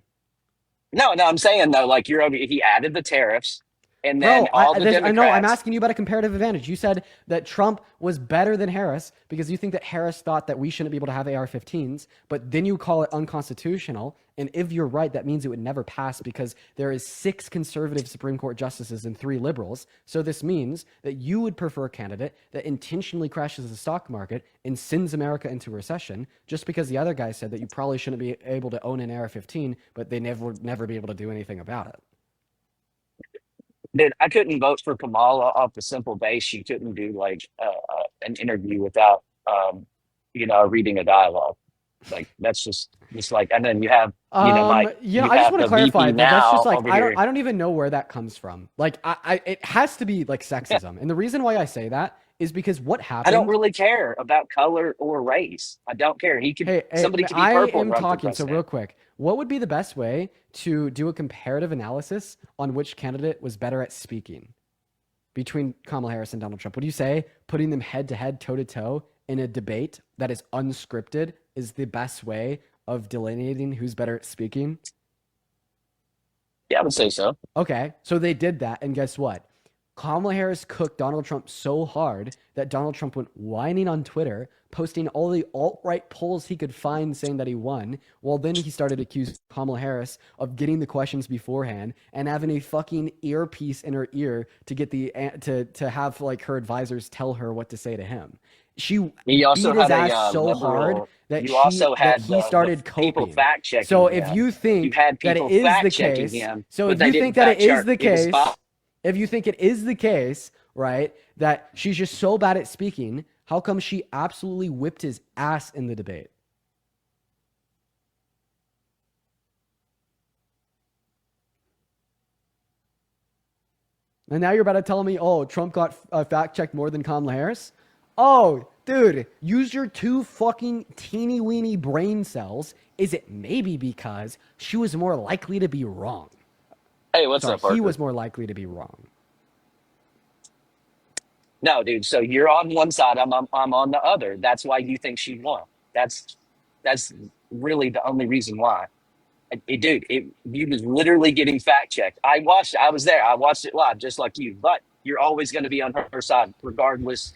S6: no, I'm saying though, like he added the tariffs, and then
S1: Bro,
S6: all the
S1: I know. I'm
S6: Democrats.
S1: asking you about a comparative advantage. You said that Trump was better than Harris because you think that Harris thought that we shouldn't be able to have AR-15s, but then you call it unconstitutional. And if you're right, that means it would never pass because there is 6 conservative Supreme Court justices and 3 liberals. So this means that you would prefer a candidate that intentionally crashes the stock market and sends America into recession just because the other guy said that you probably shouldn't be able to own an AR-15, but they never be able to do anything about it.
S6: Dude, I couldn't vote for Kamala off the simple base. She couldn't do like an interview without, reading a dialogue. Like that's just like, and then you have, Mike,
S1: You know,
S6: you
S1: I just
S6: have
S1: want to
S6: the VP
S1: clarify that that's just
S6: now
S1: like
S6: over
S1: I
S6: here.
S1: don't even know where that comes from. Like it has to be like sexism, and the reason why I say that is because what
S6: I don't
S1: happened.
S6: really care about color or race. I don't care. Somebody could be
S1: I
S6: purple and
S1: am
S6: run for
S1: talking. So real
S6: president.
S1: quick, what would be the best way to do a comparative analysis on which candidate was better at speaking between Kamala Harris and Donald Trump? Would you say putting them head to head, toe to toe in a debate that is unscripted is the best way of delineating who's better at speaking?
S6: Yeah, I would say so.
S1: Okay, so they did that, and guess what? Kamala Harris cooked Donald Trump so hard that Donald Trump went whining on Twitter, posting all the alt-right polls he could find saying that he won. Well, then he started accusing Kamala Harris of getting the questions beforehand and having a fucking earpiece in her ear to get to have like her advisors tell her what to say to him. She
S6: You
S1: beat
S6: also
S1: his
S6: had
S1: ass so hard
S6: liberal.
S1: that
S6: You also had
S1: he started
S6: the people
S1: coping.
S6: fact checking
S1: So
S6: him.
S1: if you
S6: You
S1: think
S6: had
S1: that it
S6: people
S1: is the
S6: fact checking
S1: case,
S6: him,
S1: so
S6: but
S1: if
S6: they
S1: you
S6: didn't
S1: think that it
S6: fact
S1: is
S6: check.
S1: the
S6: It was
S1: case, if you think it is the case, right, that she's just so bad at speaking, how come she absolutely whipped his ass in the debate? And now you're about to tell me, oh, Trump got fact-checked more than Kamala Harris? Oh, dude, use your 2 fucking teeny-weeny brain cells. Is it maybe because she was more likely to be wrong?
S6: Hey, what's
S1: Sorry,
S6: up, Parker?
S1: he was more likely to be wrong.
S6: No, dude. So you're on one side. I'm on the other. That's why you think she won. That's really the only reason why. You was literally getting fact checked. I watched. I was there. I watched it live, just like you. But you're always going to be on her side, regardless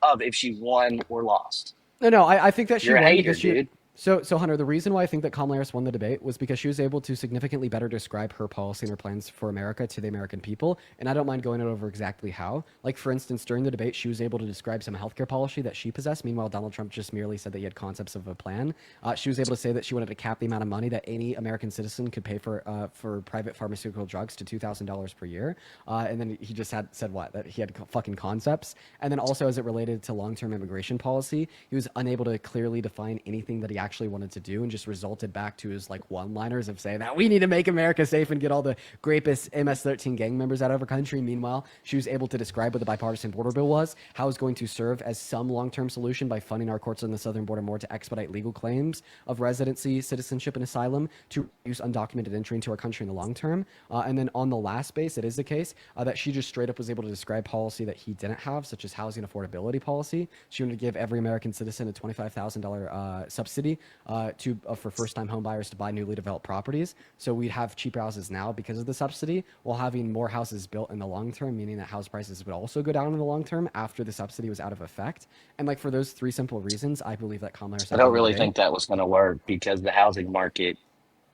S6: of if she won or lost.
S1: No, I think that she
S6: You're a
S1: won
S6: hater,
S1: because she.
S6: dude.
S1: So Hunter, the reason why I think that Kamala Harris won the debate was because she was able to significantly better describe her policy and her plans for America to the American people. And I don't mind going over exactly how. Like, for instance, during the debate, she was able to describe some healthcare policy that she possessed. Meanwhile, Donald Trump just merely said that he had concepts of a plan. She was able to say that she wanted to cap the amount of money that any American citizen could pay for private pharmaceutical drugs to $2,000 per year. And then he just said what? That he had fucking concepts. And then also, as it related to long-term immigration policy, he was unable to clearly define anything that he actually wanted to do, and just resulted back to his like one-liners of saying that we need to make America safe and get all the rapist MS-13 gang members out of our country. Meanwhile, she was able to describe what the bipartisan border bill was, how it's going to serve as some long-term solution by funding our courts on the southern border more to expedite legal claims of residency, citizenship, and asylum to reduce undocumented entry into our country in the long term. And then on the last base, it is the case that she just straight up was able to describe policy that he didn't have, such as housing affordability policy. She wanted to give every American citizen a $25,000 subsidy subsidy for first-time home buyers to buy newly developed properties. So we'd have cheaper houses now because of the subsidy, while having more houses built in the long term, meaning that house prices would also go down in the long term after the subsidy was out of effect. And like for those three simple reasons, I believe that Kamala Harris
S6: I
S1: at the
S6: don't
S1: end of the
S6: really
S1: day.
S6: think that was going to work because the housing market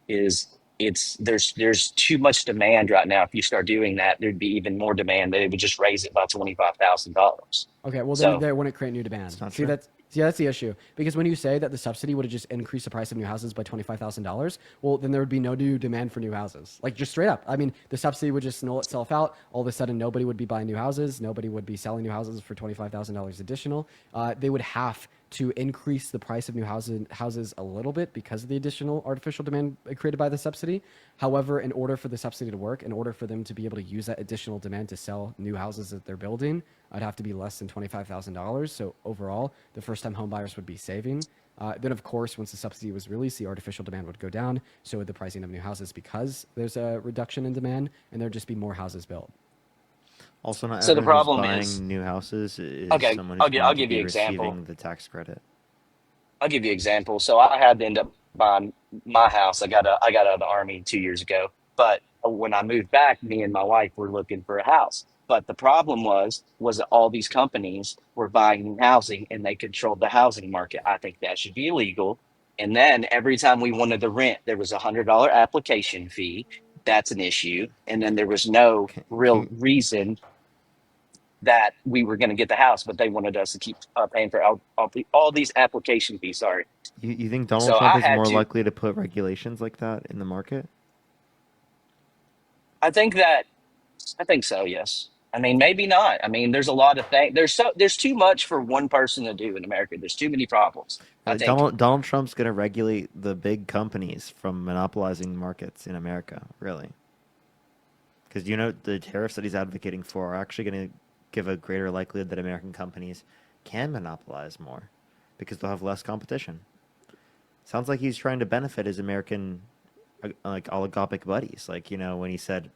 S6: is there's too much demand right now. If you start doing that, there'd be even more demand. They would just raise it by $25,000.
S1: Okay, well then
S6: So
S1: they wouldn't create new demand.
S7: It's not
S1: See,
S7: true.
S1: that's the issue. Because when you say that the subsidy would have just increased the price of new houses by $25,000, well then there would be no new demand for new houses. Like just straight up. I mean, the subsidy would just null itself out. All of a sudden, nobody would be buying new houses. Nobody would be selling new houses for $25,000 additional. They would have to increase the price of new houses a little bit because of the additional artificial demand created by the subsidy. However, in order for the subsidy to work, in order for them to be able to use that additional demand to sell new houses that they're building, I'd have to be less than $25,000. So overall, the first-time home buyers would be saving. Then, of course, once the subsidy was released, the artificial demand would go down. So would the pricing of new houses because there's a reduction in demand, and there'd just be more houses built.
S7: Also, not
S6: So the
S7: everyone who's
S6: problem
S7: buying
S6: is,
S7: new houses is
S6: okay,
S7: someone who's
S6: I'll
S7: going to
S6: give you
S7: be
S6: an example.
S7: receiving the tax credit.
S6: I'll give you an example. So I had to end up buying my house. I got out of the army 2 years ago. But when I moved back, me and my wife were looking for a house. But the problem was that all these companies were buying new housing and they controlled the housing market. I think that should be illegal. And then every time we wanted to rent, there was $100 application fee. That's an issue. And then there was no real
S7: Can
S6: reason that we were going to get the house, but they wanted us to keep paying for all these application fees. Sorry.
S7: you think Donald
S6: So
S7: Trump
S6: I
S7: is
S6: had
S7: more
S6: to.
S7: likely to put regulations like that in the market?
S6: I think that. I think so. Yes. I mean, maybe not. I mean, there's a lot of things. There's too much for one person to do in America. There's too many problems. I
S7: Really,
S6: think.
S7: Donald Trump's going to regulate the big companies from monopolizing markets in America, really. Because the tariffs that he's advocating for are actually going to give a greater likelihood that American companies can monopolize more because they'll have less competition. Sounds like he's trying to benefit his American like oligopolic buddies. Like, when he said,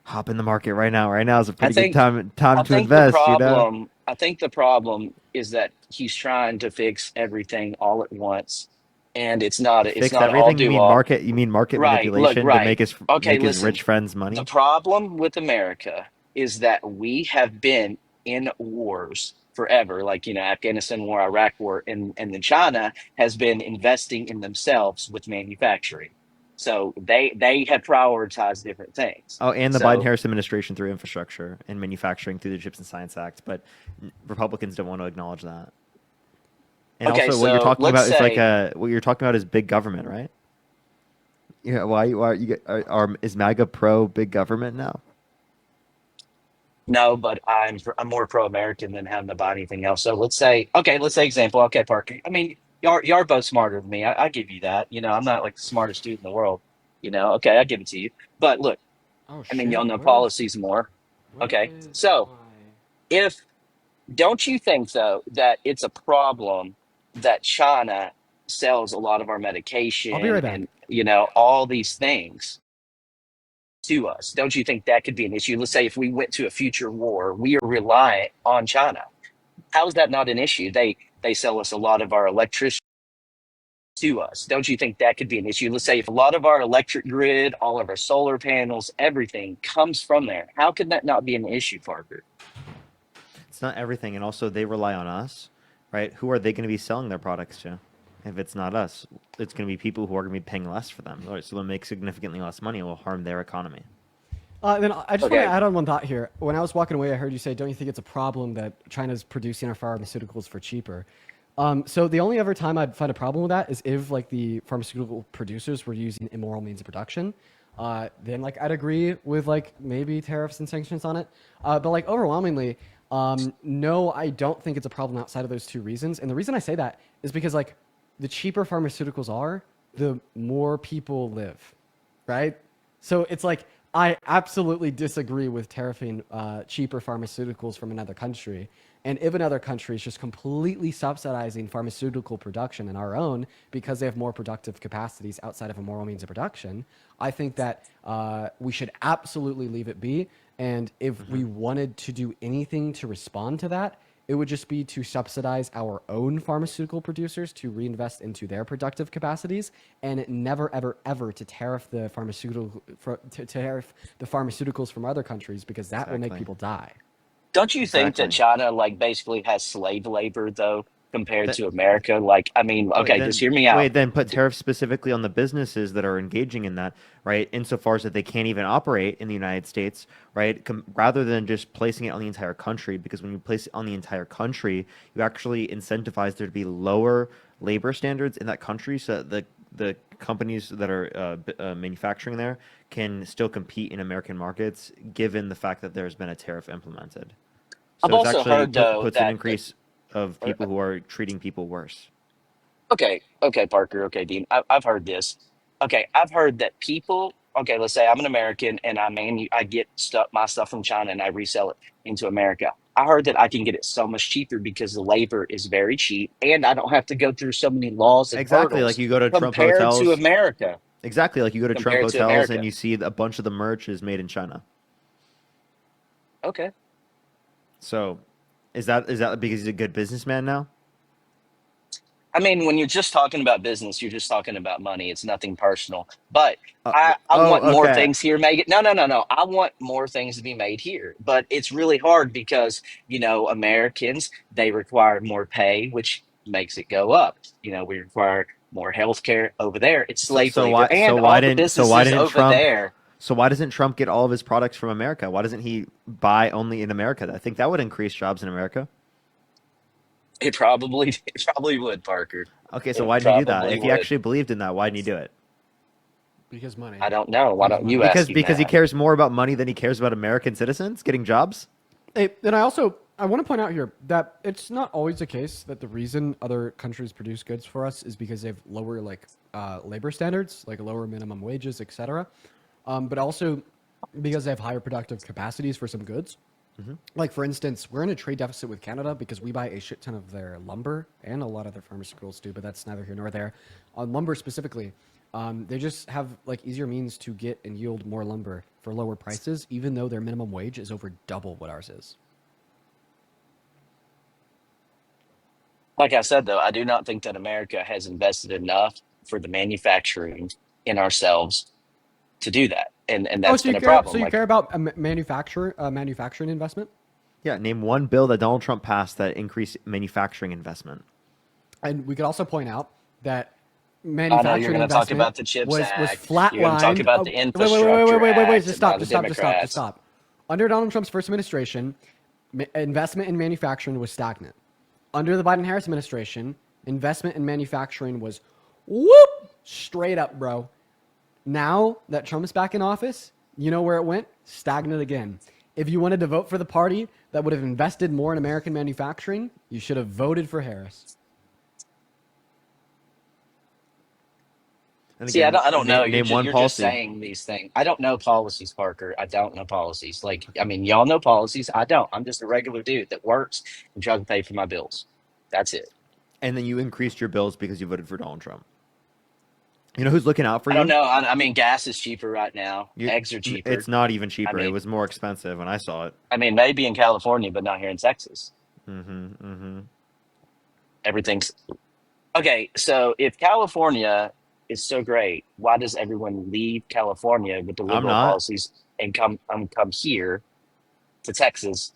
S7: hop in the market right now. Right now is a
S6: I
S7: pretty good
S6: think.
S7: time
S6: I
S7: to
S6: think the
S7: invest.
S6: problem. I think the problem is that he's trying to fix everything all at once, and it's not. It's
S7: Fix
S6: not all
S7: everything?
S6: do all.
S7: You mean market
S6: Right. Look.
S7: manipulation to
S6: Right. Okay.
S7: make his
S6: Listen.
S7: rich friends
S6: The
S7: money?
S6: problem with America is that we have been in wars forever, like Afghanistan war, Iraq war, and then China has been investing in themselves with manufacturing. So they have prioritized different things.
S7: Oh, and the
S6: So
S7: Biden-Harris administration through infrastructure and manufacturing through the Chips and Science Act, but Republicans don't want to acknowledge that. And
S6: okay,
S7: also, what you're
S6: so
S7: talking
S6: let's
S7: about is
S6: say
S7: what you're talking about is big government, right? Yeah. Is MAGA pro big government now?
S6: no, but I'm more pro-American than having to buy anything else. So let's say example. Okay, Parker. I mean, you're both smarter than me. I give you that. I'm not like the smartest dude in the world. Okay, I give it to you. But look,
S1: Oh
S6: I mean, y'all
S1: shit!
S6: know policies more.
S1: Where
S6: Okay,
S1: is
S6: so
S1: my?
S6: if don't you think though that it's a problem that China sells a lot of our
S1: I'll be
S6: medication
S1: right back.
S6: and all these things to us? Don't you think that could be an issue? Let's say if we went to a future war, we are reliant on China. How is that not an issue? They sell us a lot of our electricity to us. Don't you think that could be an issue? Let's say if a lot of our electric grid, all of our solar panels, everything comes from there. How could that not be an issue, Parker?
S7: It's not everything, and also they rely on us, right? Who are they going to be selling their products to? If it's not us, it's going to be people who are going to be paying less for them. Right, so they'll make significantly less money. It will harm their economy.
S1: Then I just want to
S6: Okay.
S1: add on one thought here. When I was walking away, I heard you say, "Don't you think it's a problem that China's producing our pharmaceuticals for cheaper?" So the only other time I'd find a problem with that is if like the pharmaceutical producers were using immoral means of production. Then like I'd agree with like maybe tariffs and sanctions on it. But like overwhelmingly, no, I don't think it's a problem outside of those two reasons. And the reason I say that is because like the cheaper pharmaceuticals are, the more people live, right? So it's like I absolutely disagree with tariffing cheaper pharmaceuticals from another country. And if another country is just completely subsidizing pharmaceutical production in our own because they have more productive capacities outside of a moral means of production, I think that we should absolutely leave it be. And if we wanted to do anything to respond to that, it would just be to subsidize our own pharmaceutical producers to reinvest into their productive capacities, and never, ever, ever to tariff the pharmaceuticals from other countries, because that will make
S7: Exactly.
S1: people die.
S6: Don't you think that
S7: Exactly.
S6: China like basically has slave labor though compared
S7: That
S6: to America? Like, I mean, okay, just hear me out.
S7: then put tariffs specifically on the businesses that are engaging in that, right? Insofar as that they can't even operate in the United States, right? Rather than just placing it on the entire country, because when you place it on the entire country, you actually incentivize there to be lower labor standards in that country, so that the companies that are manufacturing there can still compete in American markets, given the fact that there's been a tariff implemented.
S6: I've
S7: So it's
S6: also
S7: actually
S6: heard though
S7: puts an
S6: that
S7: increase of people who are treating people worse.
S6: okay, okay, Parker, okay, Dean, I've heard this. Okay, I've heard that people. Okay, let's say I'm an American and I get my stuff from China and I resell it into America. I heard that I can get it so much cheaper because the labor is very cheap and I don't have to go through so many laws and
S7: Exactly, like
S6: hurdles
S7: you go to Trump
S6: compared to
S7: hotels.
S6: America.
S7: Exactly, like you go to Trump
S6: Compared to
S7: hotels and
S6: America.
S7: you see a bunch of the merch is made in China.
S6: Okay.
S7: So, is that because he's a good businessman now?
S6: I mean, when you're just talking about business, you're just talking about money. It's nothing personal. But
S7: Uh,
S6: I want more
S7: okay.
S6: things here made. No, no, no, no. I want more things to be made here. But it's really hard because, Americans, they require more pay, which makes it go up. We require more health care over there. It's
S7: So
S6: slave
S7: so
S6: labor.
S7: why so
S6: And
S7: why
S6: all the
S7: didn't so why
S6: businesses
S7: didn't
S6: over
S7: Trump
S6: there,
S7: so why doesn't Trump get all of his products from America? Why doesn't he buy only in America? I think that would increase jobs in America.
S6: it probably would, Parker.
S7: Okay, so
S6: It
S7: why didn't he do that?
S6: probably
S7: If he
S6: would.
S7: actually believed in that, why didn't he do it?
S1: Because money.
S6: I don't know. Why
S1: Because
S6: don't you
S1: money.
S6: ask
S7: Because
S6: him
S7: because he
S6: that?
S7: cares more about money than he cares about American citizens getting jobs?
S1: Hey, and I want to point out here that it's not always the case that the reason other countries produce goods for us is because they have lower labor standards, like lower minimum wages, etc. But also because they have higher productive capacities for some goods. Like, for instance, we're in a trade deficit with Canada because we buy a shit ton of their lumber, and a lot of their pharmaceuticals too, but that's neither here nor there. On lumber specifically, they just have easier means to get and yield more lumber for lower prices, even though their minimum wage is over double what ours is.
S6: Like I said, though, I do not think that America has invested enough for the manufacturing in ourselves to do that, and
S1: Oh,
S6: that's
S1: so you
S6: been a
S1: care? So
S6: problem.
S1: you
S6: Like,
S1: care about manufacturing investment?
S7: Yeah, name one bill that Donald Trump passed that increased manufacturing investment.
S1: And we could also point out that
S6: I know you're
S1: manufacturing
S6: going to talk
S1: investment
S6: about the CHIPS
S1: was
S6: Act. You're going to talk
S1: flatlined.
S6: about the
S1: Wait, wait, wait, wait,
S6: Infrastructure
S1: wait, wait, wait!
S6: Act
S1: Just
S6: and how
S1: stop!
S6: the
S1: Just stop! Just stop! Just
S6: Democrats.
S1: stop! Under Donald Trump's first administration, investment in manufacturing was stagnant. Under the Biden-Harris administration, investment in manufacturing was whoop straight up, bro. Now that Trump is back in office, you know where it went? Stagnant again. If you wanted to vote for the party that would have invested more in American manufacturing, you should have voted for Harris.
S7: And
S6: See, I
S7: again,
S6: don't know. You're
S7: name
S6: just
S7: one
S6: you're just
S7: policy.
S6: saying these things. I don't know policies, Parker. I don't know policies. Like, I mean, y'all know policies. I don't. I'm just a regular dude that works and tries to pay for my bills. That's it.
S7: And then you increased your bills because you voted for Donald Trump. You know who's looking out for
S6: I don't
S7: you?
S6: know. I mean, gas is cheaper right now. Eggs are cheaper.
S7: It's not even
S6: I
S7: cheaper. It
S6: mean,
S7: was more expensive when I saw it.
S6: maybe in California, but not here in Texas.
S7: Mm-hmm. Mm-hmm.
S6: Everything's okay. So if California is so great, why does everyone leave California with the
S7: I'm
S6: liberal
S7: not.
S6: policies and come here to Texas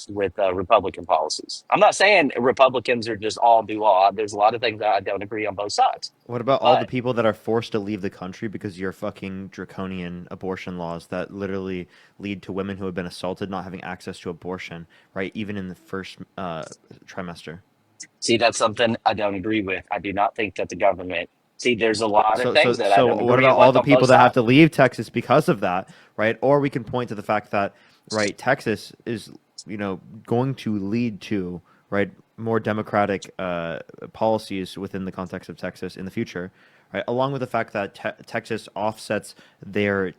S6: with Republican policies? I'm not saying Republicans are just all do all. There's a lot of things that I don't agree on both sides.
S7: What about all the
S6: But
S7: people that are forced to leave the country because of your fucking draconian abortion laws that literally lead to women who have been assaulted not having access to abortion, right? Even in the first trimester.
S6: see, that's something I don't agree with. I do not think that the government. See, there's a lot of
S7: So,
S6: things
S7: so,
S6: that I
S7: so
S6: don't
S7: what
S6: agree
S7: about all
S6: with
S7: the
S6: on
S7: people
S6: both
S7: that have
S6: sides.
S7: to leave Texas because of that, right? Or we can point to the fact that, right, Texas is, going to lead to, right, more democratic policies within the context of Texas in the future, right? Along with the fact that Texas offsets their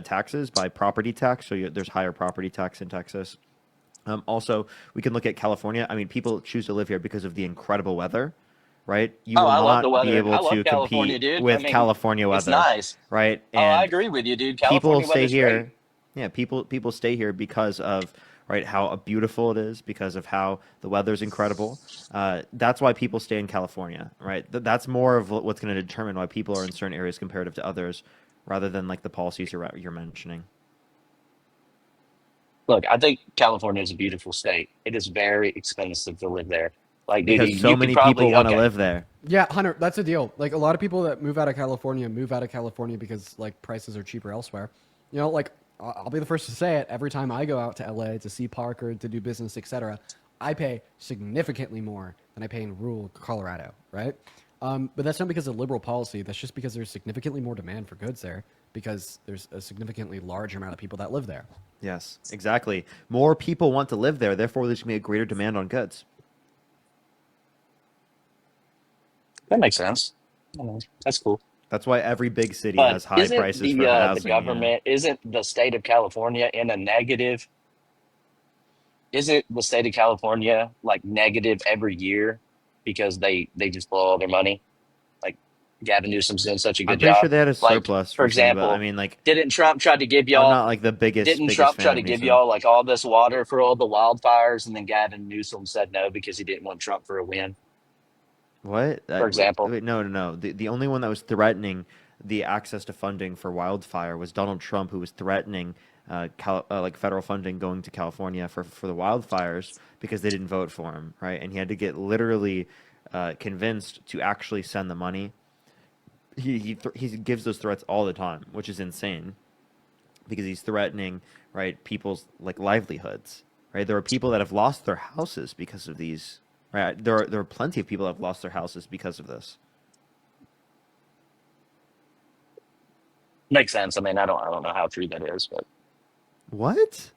S7: taxes by property tax, so there's higher property tax in Texas. Also, we can look at California. I mean, people choose to live here because of the incredible weather, right? You
S6: Oh,
S7: will
S6: I love the
S7: not be
S6: weather.
S7: able
S6: I love
S7: to
S6: California,
S7: compete
S6: dude. I
S7: with
S6: mean,
S7: California
S6: it's
S7: weather,
S6: nice.
S7: right?
S6: Oh, I
S7: And
S6: agree with you, dude.
S7: people
S6: California
S7: stay
S6: weather's great.
S7: here. Yeah, people stay here because of, right? How beautiful it is because of how the weather's incredible. That's why people stay in California, right? That's more of what's going to determine why people are in certain areas comparative to others, rather than like the policies you're mentioning.
S6: Look, I think California is a beautiful state. It is very expensive to live there. Like, dude,
S7: Because so
S6: you could
S7: many people
S6: probably
S7: want to
S6: okay.
S7: live there.
S1: Yeah, Hunter, that's a deal. Like a lot of people that move out of California because like prices are cheaper elsewhere. You know, like I'll be the first to say it. Every time I go out to LA to see Parker, to do business, etc., I pay significantly more than I pay in rural Colorado, right? But that's not because of liberal policy. That's just because there's significantly more demand for goods there because there's a significantly larger amount of people that live there.
S7: Yes, exactly. More people want to live there, therefore there's going to be a greater demand on goods.
S6: That makes sense. That's cool.
S7: That's why every big city
S6: But
S7: has high prices for
S6: the
S7: housing. Yeah.
S6: government, isn't the state of California in a negative? Isn't the state of California like negative every year because they just blow all their money? Like Gavin Newsom's doing such a
S7: I'm
S6: good
S7: pretty sure
S6: job.
S7: they had a
S6: Like,
S7: surplus
S6: for
S7: recently, but I
S6: example,
S7: mean, like,
S6: didn't Trump try to give
S7: I'm
S6: y'all
S7: not like the
S6: didn't
S7: biggest
S6: Trump
S7: fan
S6: try
S7: of
S6: to give
S7: Newsom.
S6: y'all like all this water for all the wildfires, and then Gavin Newsom said no because he didn't want Trump for a win,
S7: What?
S6: for
S7: Wait,
S6: example?
S7: wait, no, no, no. The only one that was threatening the access to funding for wildfire was Donald Trump, who was threatening like federal funding going to California for the wildfires because they didn't vote for him, right? And he had to get literally convinced to actually send the money. He gives those threats all the time, which is insane because he's threatening, right, people's like livelihoods, right? There are people that have lost their houses because of these, right? There are plenty of people that have lost their houses because of this.
S6: Makes sense. I mean, I don't know how true that is, but
S7: What?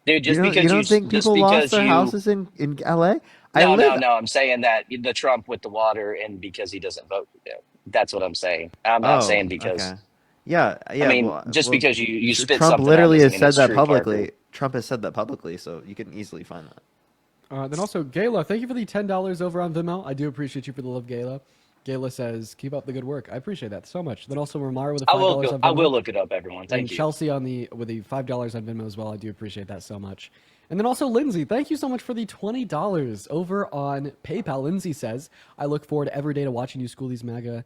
S6: dude,
S7: You don't think
S6: just
S7: people lost
S6: because
S7: their
S6: you
S7: houses in LA? I
S6: no, no,
S7: live.
S6: no. I'm saying that the Trump with the water and because he doesn't vote for them. That's what I'm saying. I'm not
S7: Oh,
S6: saying because
S7: okay. Yeah,
S6: I
S7: yeah.
S6: mean
S7: Well,
S6: just because you spit
S7: Trump
S6: something out
S7: literally
S6: doesn't
S7: has
S6: mean
S7: said
S6: it's
S7: that
S6: true, Parker.
S7: publicly. Trump has said that publicly, so you can easily find that.
S1: Then also, Gayla, thank you for the $10 over on Vimeo. I do appreciate you for the love, Gayla. Gayla says, keep up the good work. I appreciate that so much. Then also, Ramar with the $5 on
S6: I will
S1: Venmo.
S6: look it up, everyone.
S1: And
S6: Thank you.
S1: Chelsea with the $5 on Venmo as well. I do appreciate that so much. And then also Lindsay, thank you so much for the $20 over on PayPal. Lindsay says, I look forward every day to watching you school these MAGA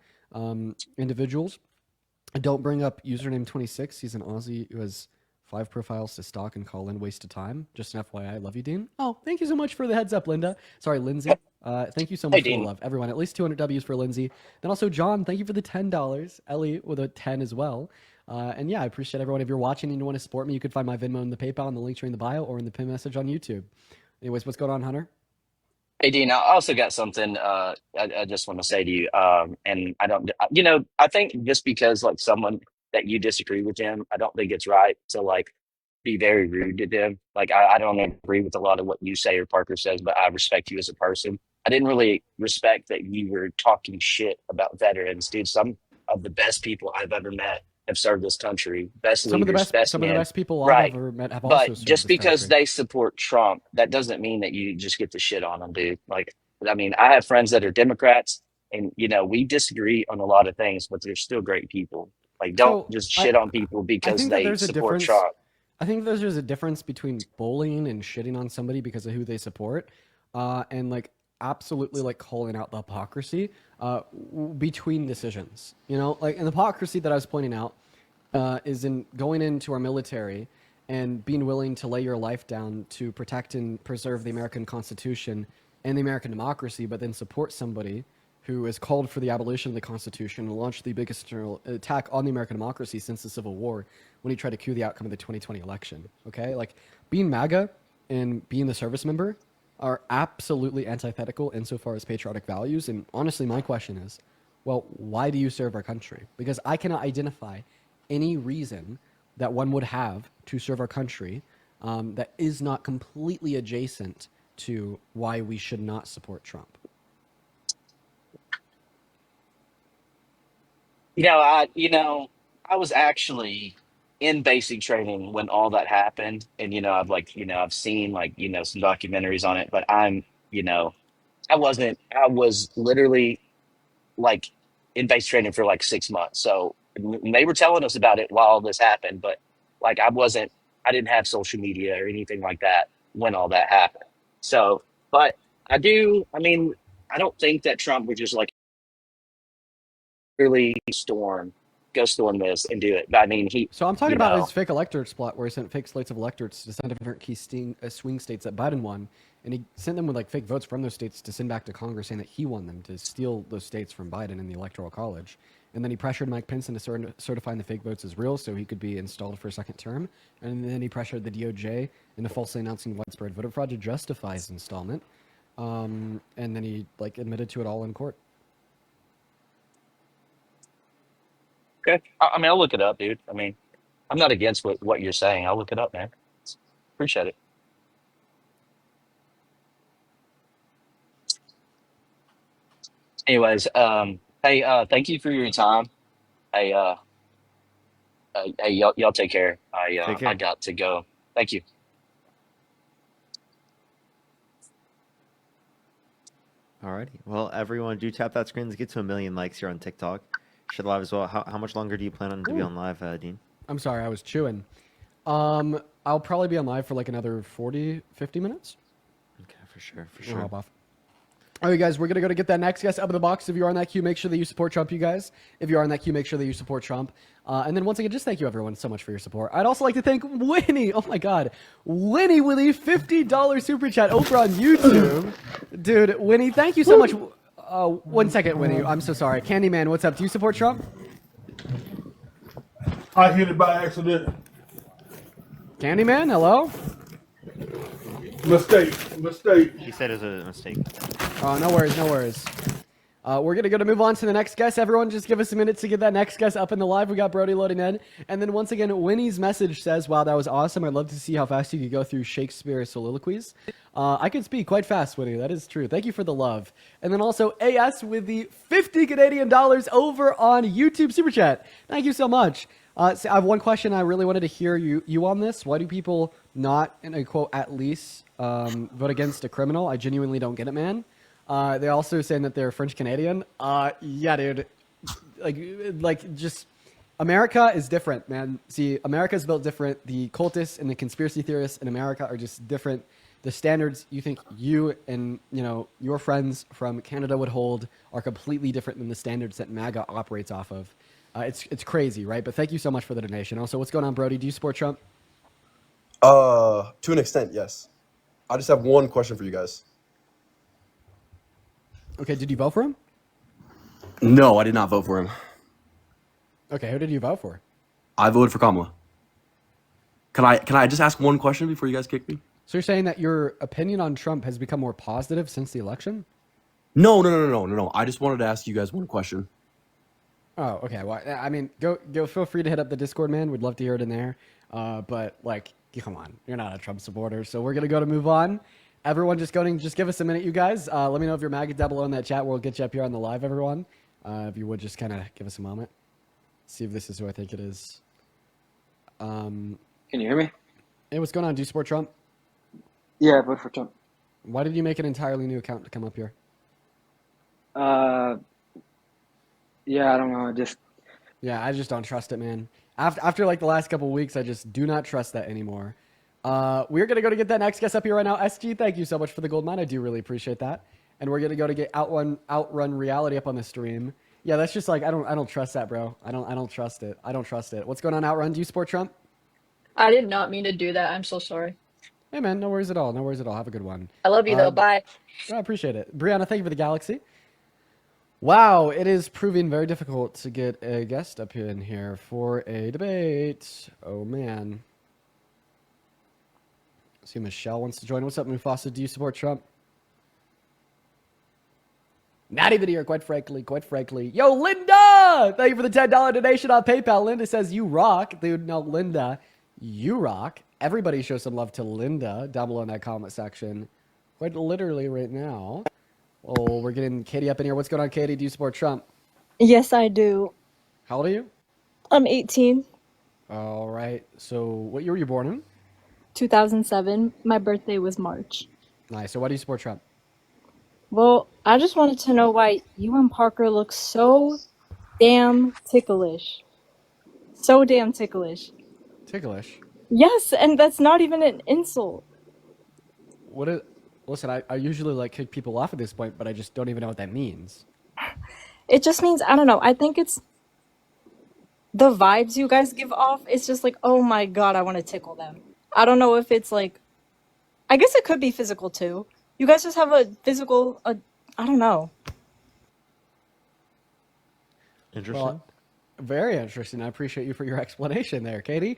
S1: individuals. Don't bring up username 26. He's an Aussie who has 5 profiles to stalk and call in. Waste of time. Just an FYI. Love you, Dean. Oh, thank you so much for the heads up, Linda. Sorry, Lindsay. Thank you so
S6: Hey,
S1: much for the
S6: Dean.
S1: love. Everyone, at least 200 W's for Lindsay. Then also John, thank you for the $10. Ellie with a 10 as well. And yeah, I appreciate everyone. If you're watching and you want to support me, you can find my Venmo and the PayPal in the link tree in the bio or in the pin message on YouTube. Anyways, what's going on, Hunter?
S6: Hey, Dean, I also got something I just want to say to you. And I don't, I think just because like someone that you disagree with them, I don't think it's right to like be very rude to them. Like, I don't agree with a lot of what you say or Parker says, but I respect you as a person. I didn't really respect that you were talking shit about veterans, dude. Some of the best people I've ever met have served this country, best leaders, best
S1: Some of the
S6: men.
S1: best people I've
S6: Right.
S1: ever met have also
S6: But
S1: served
S6: just
S1: this
S6: because
S1: country.
S6: they support Trump, that doesn't mean that you just get to shit on them, dude. Like, I mean, I have friends that are Democrats, and we disagree on a lot of things, but they're still great people. Like, don't
S1: So
S6: just
S1: I
S6: shit on people
S1: I
S6: because
S1: think that
S6: they
S1: there's a
S6: support
S1: difference.
S6: Trump.
S1: I think there's a difference between bullying and shitting on somebody because of who they support, and like absolutely like calling out the hypocrisy between decisions. You know, like and the hypocrisy that I was pointing out is in going into our military and being willing to lay your life down to protect and preserve the American Constitution and the American democracy, but then support somebody who has called for the abolition of the Constitution and launched the biggest external attack on the American democracy since the Civil War when he tried to cue the outcome of the 2020 election. Okay? Like, being MAGA and being the service member are absolutely antithetical insofar as patriotic values. And honestly, my question is, well, why do you serve our country? Because I cannot identify any reason that one would have to serve our country that is not completely adjacent to why we should not support Trump.
S6: I was actually in basic training when all that happened, and I've seen like some documentaries on it, but you know, I wasn't. I was literally like in base training for like 6 months. So they were telling us about it while this happened, but like I wasn't. I didn't have social media or anything like that when all that happened. So, but I do. I mean, I don't think that Trump would just like really go storm this and do it. But I mean,
S1: So I'm talking
S6: you
S1: about
S6: know,
S1: his fake electorates plot where he sent fake slates of electorates to send to different key swing states that Biden won. And he sent them with like fake votes from those states to send back to Congress saying that he won them to steal those states from Biden in the Electoral College. And then he pressured Mike Pence into certifying the fake votes as real so he could be installed for a second term. And then he pressured the DOJ into falsely announcing widespread voter fraud to justify his installment. And then he like admitted to it all in court.
S6: okay. I mean, I'll look it up, dude. I mean, I'm not against what you're saying. I'll look it up, man. Appreciate it. Anyways, hey, thank you for your time. Hey, hey, y'all take care.
S7: Take
S6: I
S7: care.
S6: got to go. Thank you.
S7: Alrighty. Well, everyone, do tap that screen to get to 1 million likes here on TikTok. Should live as well. How much longer do you plan on to be
S1: Ooh.
S7: on live, Dean?
S1: I'm sorry, I was chewing. I'll probably be on live for like another 40, 50 minutes.
S7: Okay, for sure, for
S1: I'll
S7: sure.
S1: hop off. All right, guys, we're going to go to get that next guest up in the box. If you are on that queue, make sure that you support Trump, you guys. If you are on that queue, make sure that you support Trump. And then once again, just thank you, everyone, so much for your support. I'd also like to thank Winnie. Oh, my God. Winnie with a $50 super chat over on YouTube. Dude, Winnie, thank you so much. 1 second, Winnie. I'm so sorry. Candyman, what's up? Do you support Trump?
S8: I hit it by accident.
S1: Candyman, hello?
S8: Mistake.
S7: He said it was a mistake.
S1: Oh, no worries, no worries. We're going to move on to the next guest. Everyone, just give us a minute to get that next guest up in the live. We got Brody loading in. And then once again, Winnie's message says, wow, that was awesome. I'd love to see how fast you could go through Shakespeare soliloquies. I could speak quite fast, Winnie. That is true. Thank you for the love. And then also AS with the 50 Canadian dollars over on YouTube Super Chat. Thank you so much. So I have one question. I really wanted to hear you on this. Why do people not, in a quote, at least vote against a criminal? I genuinely don't get it, man. They're also saying that they're French Canadian. Yeah, dude. Like just America is different, man. See, America is built different. The cultists and the conspiracy theorists in America are just different. The standards you think you and your friends from Canada would hold are completely different than the standards that MAGA operates off of. It's crazy, right? But thank you so much for the donation. Also, what's going on, Brody? Do you support Trump?
S9: To an extent, yes. I just have one question for you guys.
S1: Okay, did you vote for him?
S9: No, I did not vote for him.
S1: Okay, who did you vote for?
S9: I voted for Kamala. Can I just ask one question before you guys kick me?
S1: So you're saying that your opinion on Trump has become more positive since the election?
S9: No. I just wanted to ask you guys one question.
S1: Oh, okay. Well, I mean, go. Feel free to hit up the Discord, man. We'd love to hear it in there. But like, come on, you're not a Trump supporter, so we're gonna move on. Everyone, just give us a minute, you guys. Let me know if you're MAGA down below in that chat. We'll get you up here on the live, everyone. If you would just kind of give us a moment. See if this is who I think it is.
S10: Can you hear me?
S1: Hey, what's going on? Do you support Trump?
S10: Yeah, I voted for Trump.
S1: Why did you make an entirely new account to come up here?
S10: Yeah, I don't know.
S1: Yeah, I just don't trust it, man. After like the last couple of weeks, I just do not trust that anymore. We're gonna go to get that next guest up here right now. SG, thank you so much for the gold mine. I do really appreciate that. And we're gonna go to get outrun reality up on the stream. Yeah, that's just like I don't trust that, bro. I don't trust it. I don't trust it. What's going on, Outrun? Do you support Trump?
S11: I did not mean to do that. I'm so sorry.
S1: Hey man, no worries at all. No worries at all. Have a good one.
S11: I love you though. Bye.
S1: I appreciate it. Brianna, thank you for the galaxy. Wow, it is proving very difficult to get a guest up in here for a debate. Oh man. See, Michelle wants to join. What's up, Mufasa? Do you support Trump? Not even here, quite frankly. Yo, Linda! Thank you for the $10 donation on PayPal. Linda says, you rock. Dude, no, Linda, you rock. Everybody show some love to Linda down below in that comment section. Quite literally right now. Oh, we're getting Katie up in here. What's going on, Katie? Do you support Trump?
S12: Yes, I do.
S1: How old are you?
S12: I'm 18,
S1: All right. So what year were you born in?
S12: 2007. My birthday was March.
S1: Nice. So why do you support Trump?
S12: Well, I just wanted to know why you and Parker look so damn ticklish. So damn ticklish.
S1: Ticklish.
S12: Yes, and that's not even an insult.
S1: What is? Listen, I usually like kick people off at this point, but I just don't even know what that means.
S12: It just means, I don't know. I think it's the vibes you guys give off. It's just like, oh my God, I want to tickle them. I don't know if it's like, I guess it could be physical too. You guys just have a physical, I don't know.
S7: Interesting.
S1: Well, very interesting. I appreciate you for your explanation there, Katie.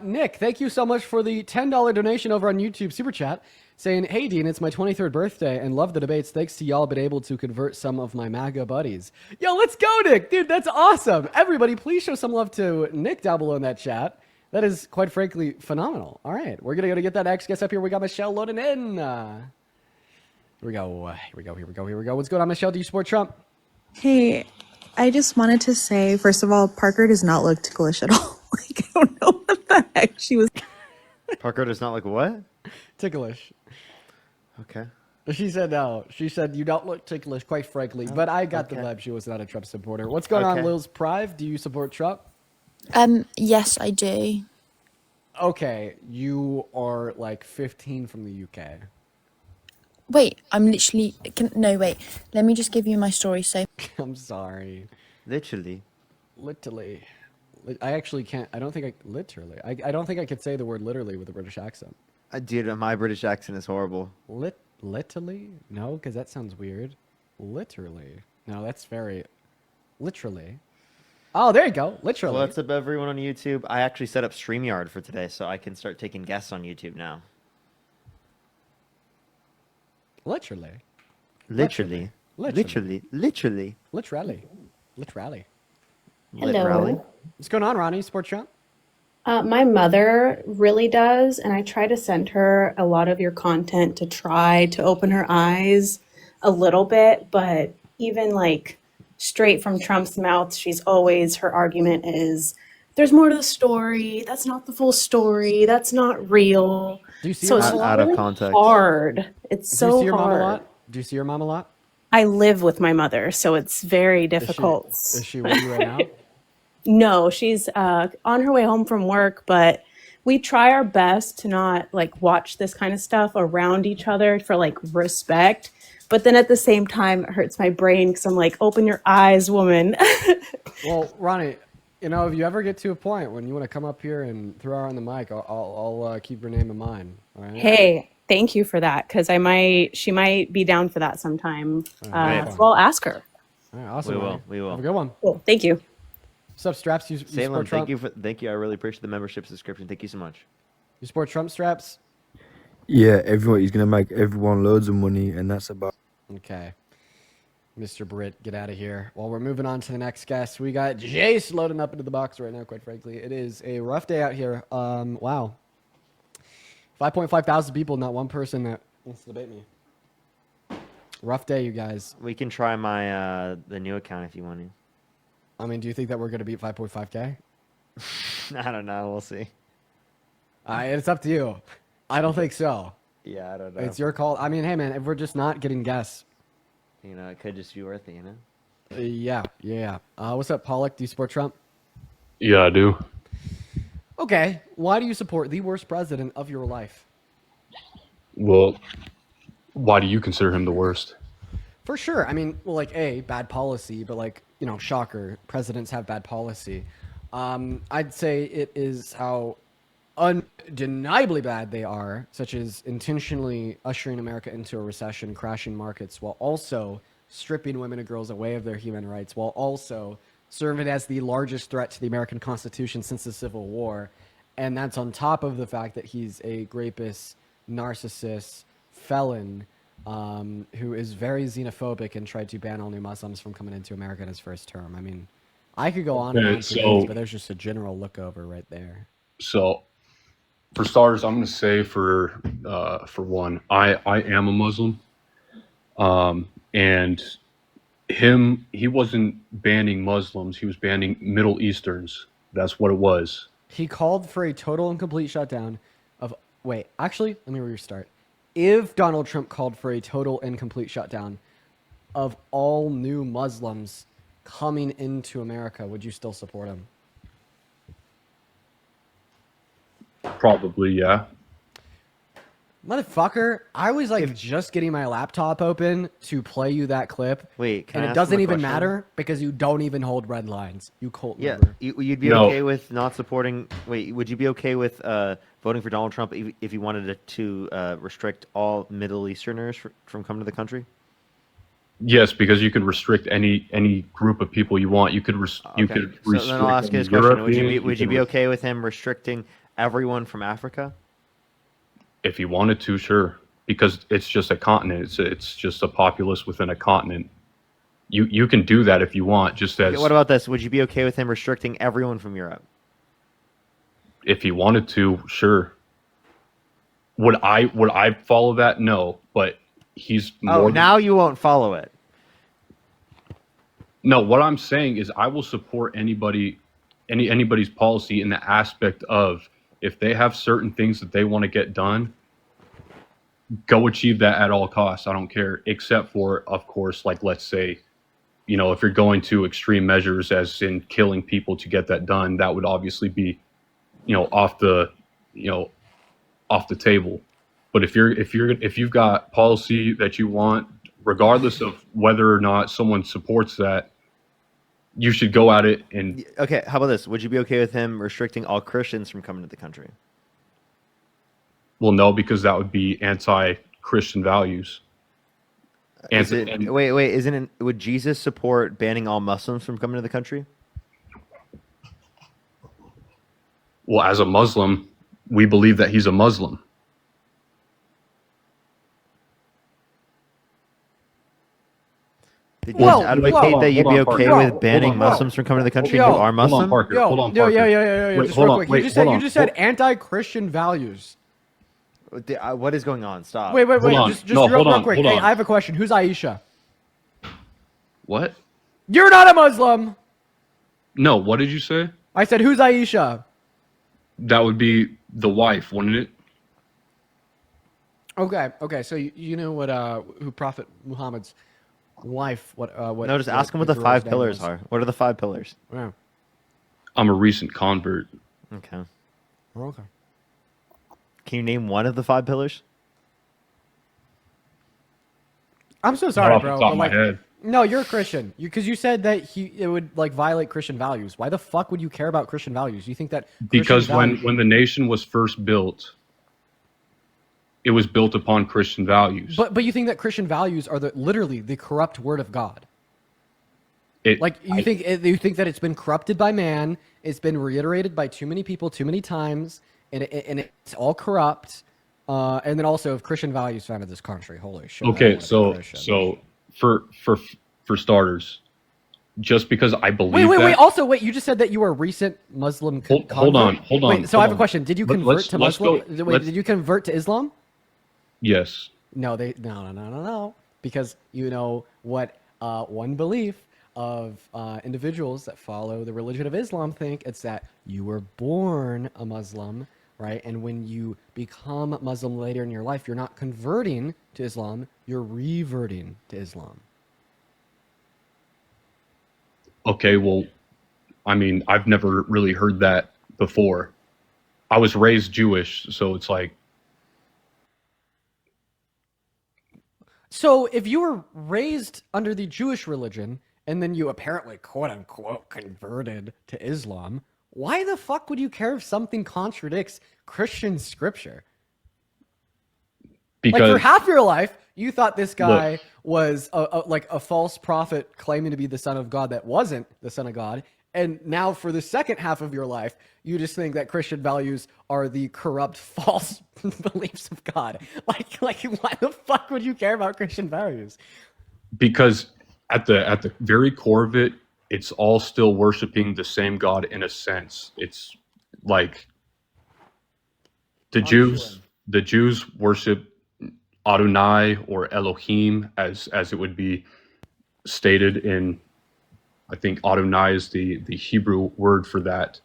S1: Nick, thank you so much for the $10 donation over on YouTube Super Chat, saying, "Hey, Dean, it's my 23rd birthday and love the debates. Thanks to y'all, been able to convert some of my MAGA buddies." Yo, let's go, Nick. Dude, that's awesome. Everybody, please show some love to Nick down below in that chat. That is, quite frankly, phenomenal. All right, we're going to go to get that next guest up here. We got Michelle loading in. Here we go. Here we go. What's going on, Michelle? Do you support Trump?
S13: Hey, I just wanted to say, first of all, Parker does not look ticklish at all. Like, I don't know what the heck she was.
S7: Parker does not like what?
S1: Ticklish.
S7: Okay.
S1: She said no. She said you don't look ticklish, quite frankly. But I got the vibe she was not a Trump supporter. What's going on, Lil's Prive? Do you support Trump?
S13: Yes, I do.
S1: Okay, you are like 15 from the UK.
S13: Wait, I'm literally. No, wait. Let me just give you my story. So,
S1: I'm sorry.
S7: Literally.
S1: I actually can't. I don't think I literally. I don't think I could say the word literally with a British accent.
S7: Dude, my British accent is horrible.
S1: Literally? No, because that sounds weird. Literally. No, that's very literally. Oh, there you go. Literally.
S7: What's up, everyone on YouTube? I actually set up StreamYard for today, so I can start taking guests on YouTube now.
S1: Literally.
S7: Literally.
S14: Hello.
S1: What's going on, Ronnie? Support Trump?
S14: My mother really does, and I try to send her a lot of your content to try to open her eyes a little bit, but even like straight from Trump's mouth, her argument is there's more to the story. That's not the full story. That's not real.
S1: Do you see
S14: So
S1: your
S14: it's
S1: mom?
S7: Out of
S14: really
S7: context.
S14: hard. It's
S1: Do you
S14: so
S1: see your mom a
S14: hard.
S1: lot? Do you see your mom a lot?
S14: I live with my mother, so it's very
S1: Is
S14: difficult.
S1: she with you right now?
S14: No, she's on her way home from work, but we try our best to not like watch this kind of stuff around each other for like respect. But then at the same time, it hurts my brain because I'm like, open your eyes, woman.
S1: Well, Ronnie, you know, if you ever get to a point when you want to come up here and throw her on the mic, I'll keep your name in mind. All right.
S14: Hey, thank you for that because she might be down for that sometime.
S1: Right.
S14: So I'll ask her.
S1: All right, awesome. Ronnie.
S7: We will.
S1: Have a good one.
S14: Cool. Thank you.
S1: What's up, Straps? You
S7: Salem,
S1: support Trump?
S7: thank you. I really appreciate the membership subscription. Thank you so much.
S1: You support Trump, Straps?
S15: Yeah, everyone. He's gonna make everyone loads of money, and that's about.
S1: Okay. Mr. Britt, get out of here. Well, we're moving on to the next guest. We got Jace loading up into the box right now, quite frankly. It is a rough day out here. Wow. 5.5 thousand people, not one person that wants to debate me. Rough day, you guys.
S7: We can try my the new account if you want to.
S1: I mean, do you think that we're going to beat 5.5K?
S7: I don't know. We'll see.
S1: It's up to you. I don't think so.
S7: Yeah, I don't know.
S1: It's your call. I mean, hey, man, if we're just not getting guests.
S7: You know, it could just be worth it, you know?
S1: Yeah. What's up, Pollock? Do you support Trump?
S16: Yeah, I do.
S1: Okay. Why do you support the worst president of your life?
S16: Well, why do you consider him the worst?
S1: For sure. I mean, well, like, bad policy, but like, you know, shocker, presidents have bad policy. I'd say it is how undeniably bad they are, such as intentionally ushering America into a recession, crashing markets, while also stripping women and girls away of their human rights, while also serving as the largest threat to the American Constitution since the Civil War. And that's on top of the fact that he's a rapist, narcissist, felon, who is very xenophobic and tried to ban all new Muslims from coming into America in his first term. I mean, I could go on and on for days, but there's just a general look over right there.
S16: So, for starters, I'm going to say for one, I am a Muslim, and he wasn't banning Muslims; he was banning Middle Easterns. That's what it was.
S1: He called for a total and complete shutdown of. Wait, actually, let me restart. If Donald Trump called for a total and complete shutdown of all new Muslims coming into America, would you still support him?
S16: Probably, yeah.
S1: Motherfucker, I was like just getting my laptop open to play you that clip.
S7: Wait, can
S1: and
S7: I
S1: it
S7: ask
S1: doesn't
S7: him a
S1: even
S7: question?
S1: matter because you don't even hold red lines. You cult
S7: Yeah,
S1: member.
S7: you'd be
S16: No.
S7: okay with not supporting. Wait, would you be okay with voting for Donald Trump if he wanted to restrict all Middle Easterners from coming to the country?
S16: Yes, because you could restrict any group of people you want. You could you
S7: Okay,
S16: could
S7: so
S16: restrict
S7: then I'll ask you
S16: any
S7: this question:
S16: Europeans,
S7: Would you
S16: could
S7: be okay with him restricting everyone from Africa?
S16: if you wanted to, sure. Because it's just a continent. It's just a populace within a continent. You can do that if you want. Just as
S7: Okay, what about this? Would you be okay with him restricting everyone from Europe?
S16: if he wanted to, sure. Would I follow that? No, but he's more.
S7: Oh, now you won't follow it.
S16: No, what I'm saying is I will support anybody's policy in the aspect of if they have certain things that they want to get done, go achieve that at all costs. I don't care, except for, of course, like let's say, if you're going to extreme measures as in killing people to get that done, that would obviously be, off the table. But if you've got policy that you want, regardless of whether or not someone supports that, you should go at it. And
S7: Okay, how about this? Would you be okay with him restricting all Christians from coming to the country?
S16: well, no, because that would be anti-Christian values.
S7: Would Jesus support banning all Muslims from coming to the country?
S16: Well, as a Muslim, we believe that he's a Muslim.
S7: Did you advocate that you'd be okay with banning Muslims from coming to the country who are Muslim?
S16: Hold on, Parker.
S1: Yeah.
S16: Wait,
S1: Just
S16: hold
S1: real
S16: on.
S1: quick.
S16: Wait,
S1: You
S16: hold
S1: just
S16: on.
S1: said anti-Christian values.
S7: What is going on? Stop.
S1: Wait.
S16: Hold on.
S1: Just
S16: No,
S1: real
S16: hold on,
S1: quick.
S16: hold
S1: Hey,
S16: on.
S1: I have a question. Who's Aisha?
S16: What?
S1: You're not a Muslim.
S16: No, what did you say?
S1: I said, who's Aisha?
S16: That would be the wife, wouldn't it?
S1: Okay. So you know what? Who Prophet Muhammad's wife? What?
S7: No, just ask him what the
S1: girl's
S7: 5
S1: name
S7: pillars
S1: was.
S7: are. What are the 5 pillars?
S1: Yeah.
S16: I'm a recent convert.
S7: Okay.
S1: Okay.
S7: Can you name one of the 5 pillars?
S1: I'm so
S16: Not
S1: sorry,
S16: off the
S1: bro.
S16: top
S1: but
S16: of my
S1: like,
S16: head.
S1: no, you're a Christian. Because you said that it would like violate Christian values. Why the fuck would you care about Christian values? You think that
S16: Because
S1: Christian
S16: when the nation was first built, it was built upon Christian values.
S1: but you think that Christian values are literally the corrupt word of God? You think that it's been corrupted by man? It's been reiterated by too many people too many times, and it's all corrupt. And then also, if Christian values founded this country, holy shit.
S16: Okay, so for starters, just because I believe
S1: Wait. Also, you just said that you were a recent Muslim convert.
S16: Hold on.
S1: Wait, so I have a question. Did you convert to Muslim? Did you convert to Islam?
S16: Yes.
S1: No. Because you know what one belief of individuals that follow the religion of Islam think, it's that you were born a Muslim, right? And when you become Muslim later in your life, you're not converting to Islam, you're reverting to Islam.
S16: Okay, well, I mean, I've never really heard that before. I was raised Jewish, so it's like.
S1: So if you were raised under the Jewish religion and then you apparently quote unquote converted to Islam, why the fuck would you care if something contradicts Christian scripture?
S16: Because
S1: like for half your life, you thought this guy was a false prophet claiming to be the son of God that wasn't the son of God. And now for the second half of your life, you just think that Christian values are the corrupt, false beliefs of God. Like why the fuck would you care about Christian values?
S16: Because at the very core of it, it's all still worshiping the same God in a sense. It's like the Jews worship Adonai or Elohim as it would be stated in, I think Adonai is the Hebrew word for that.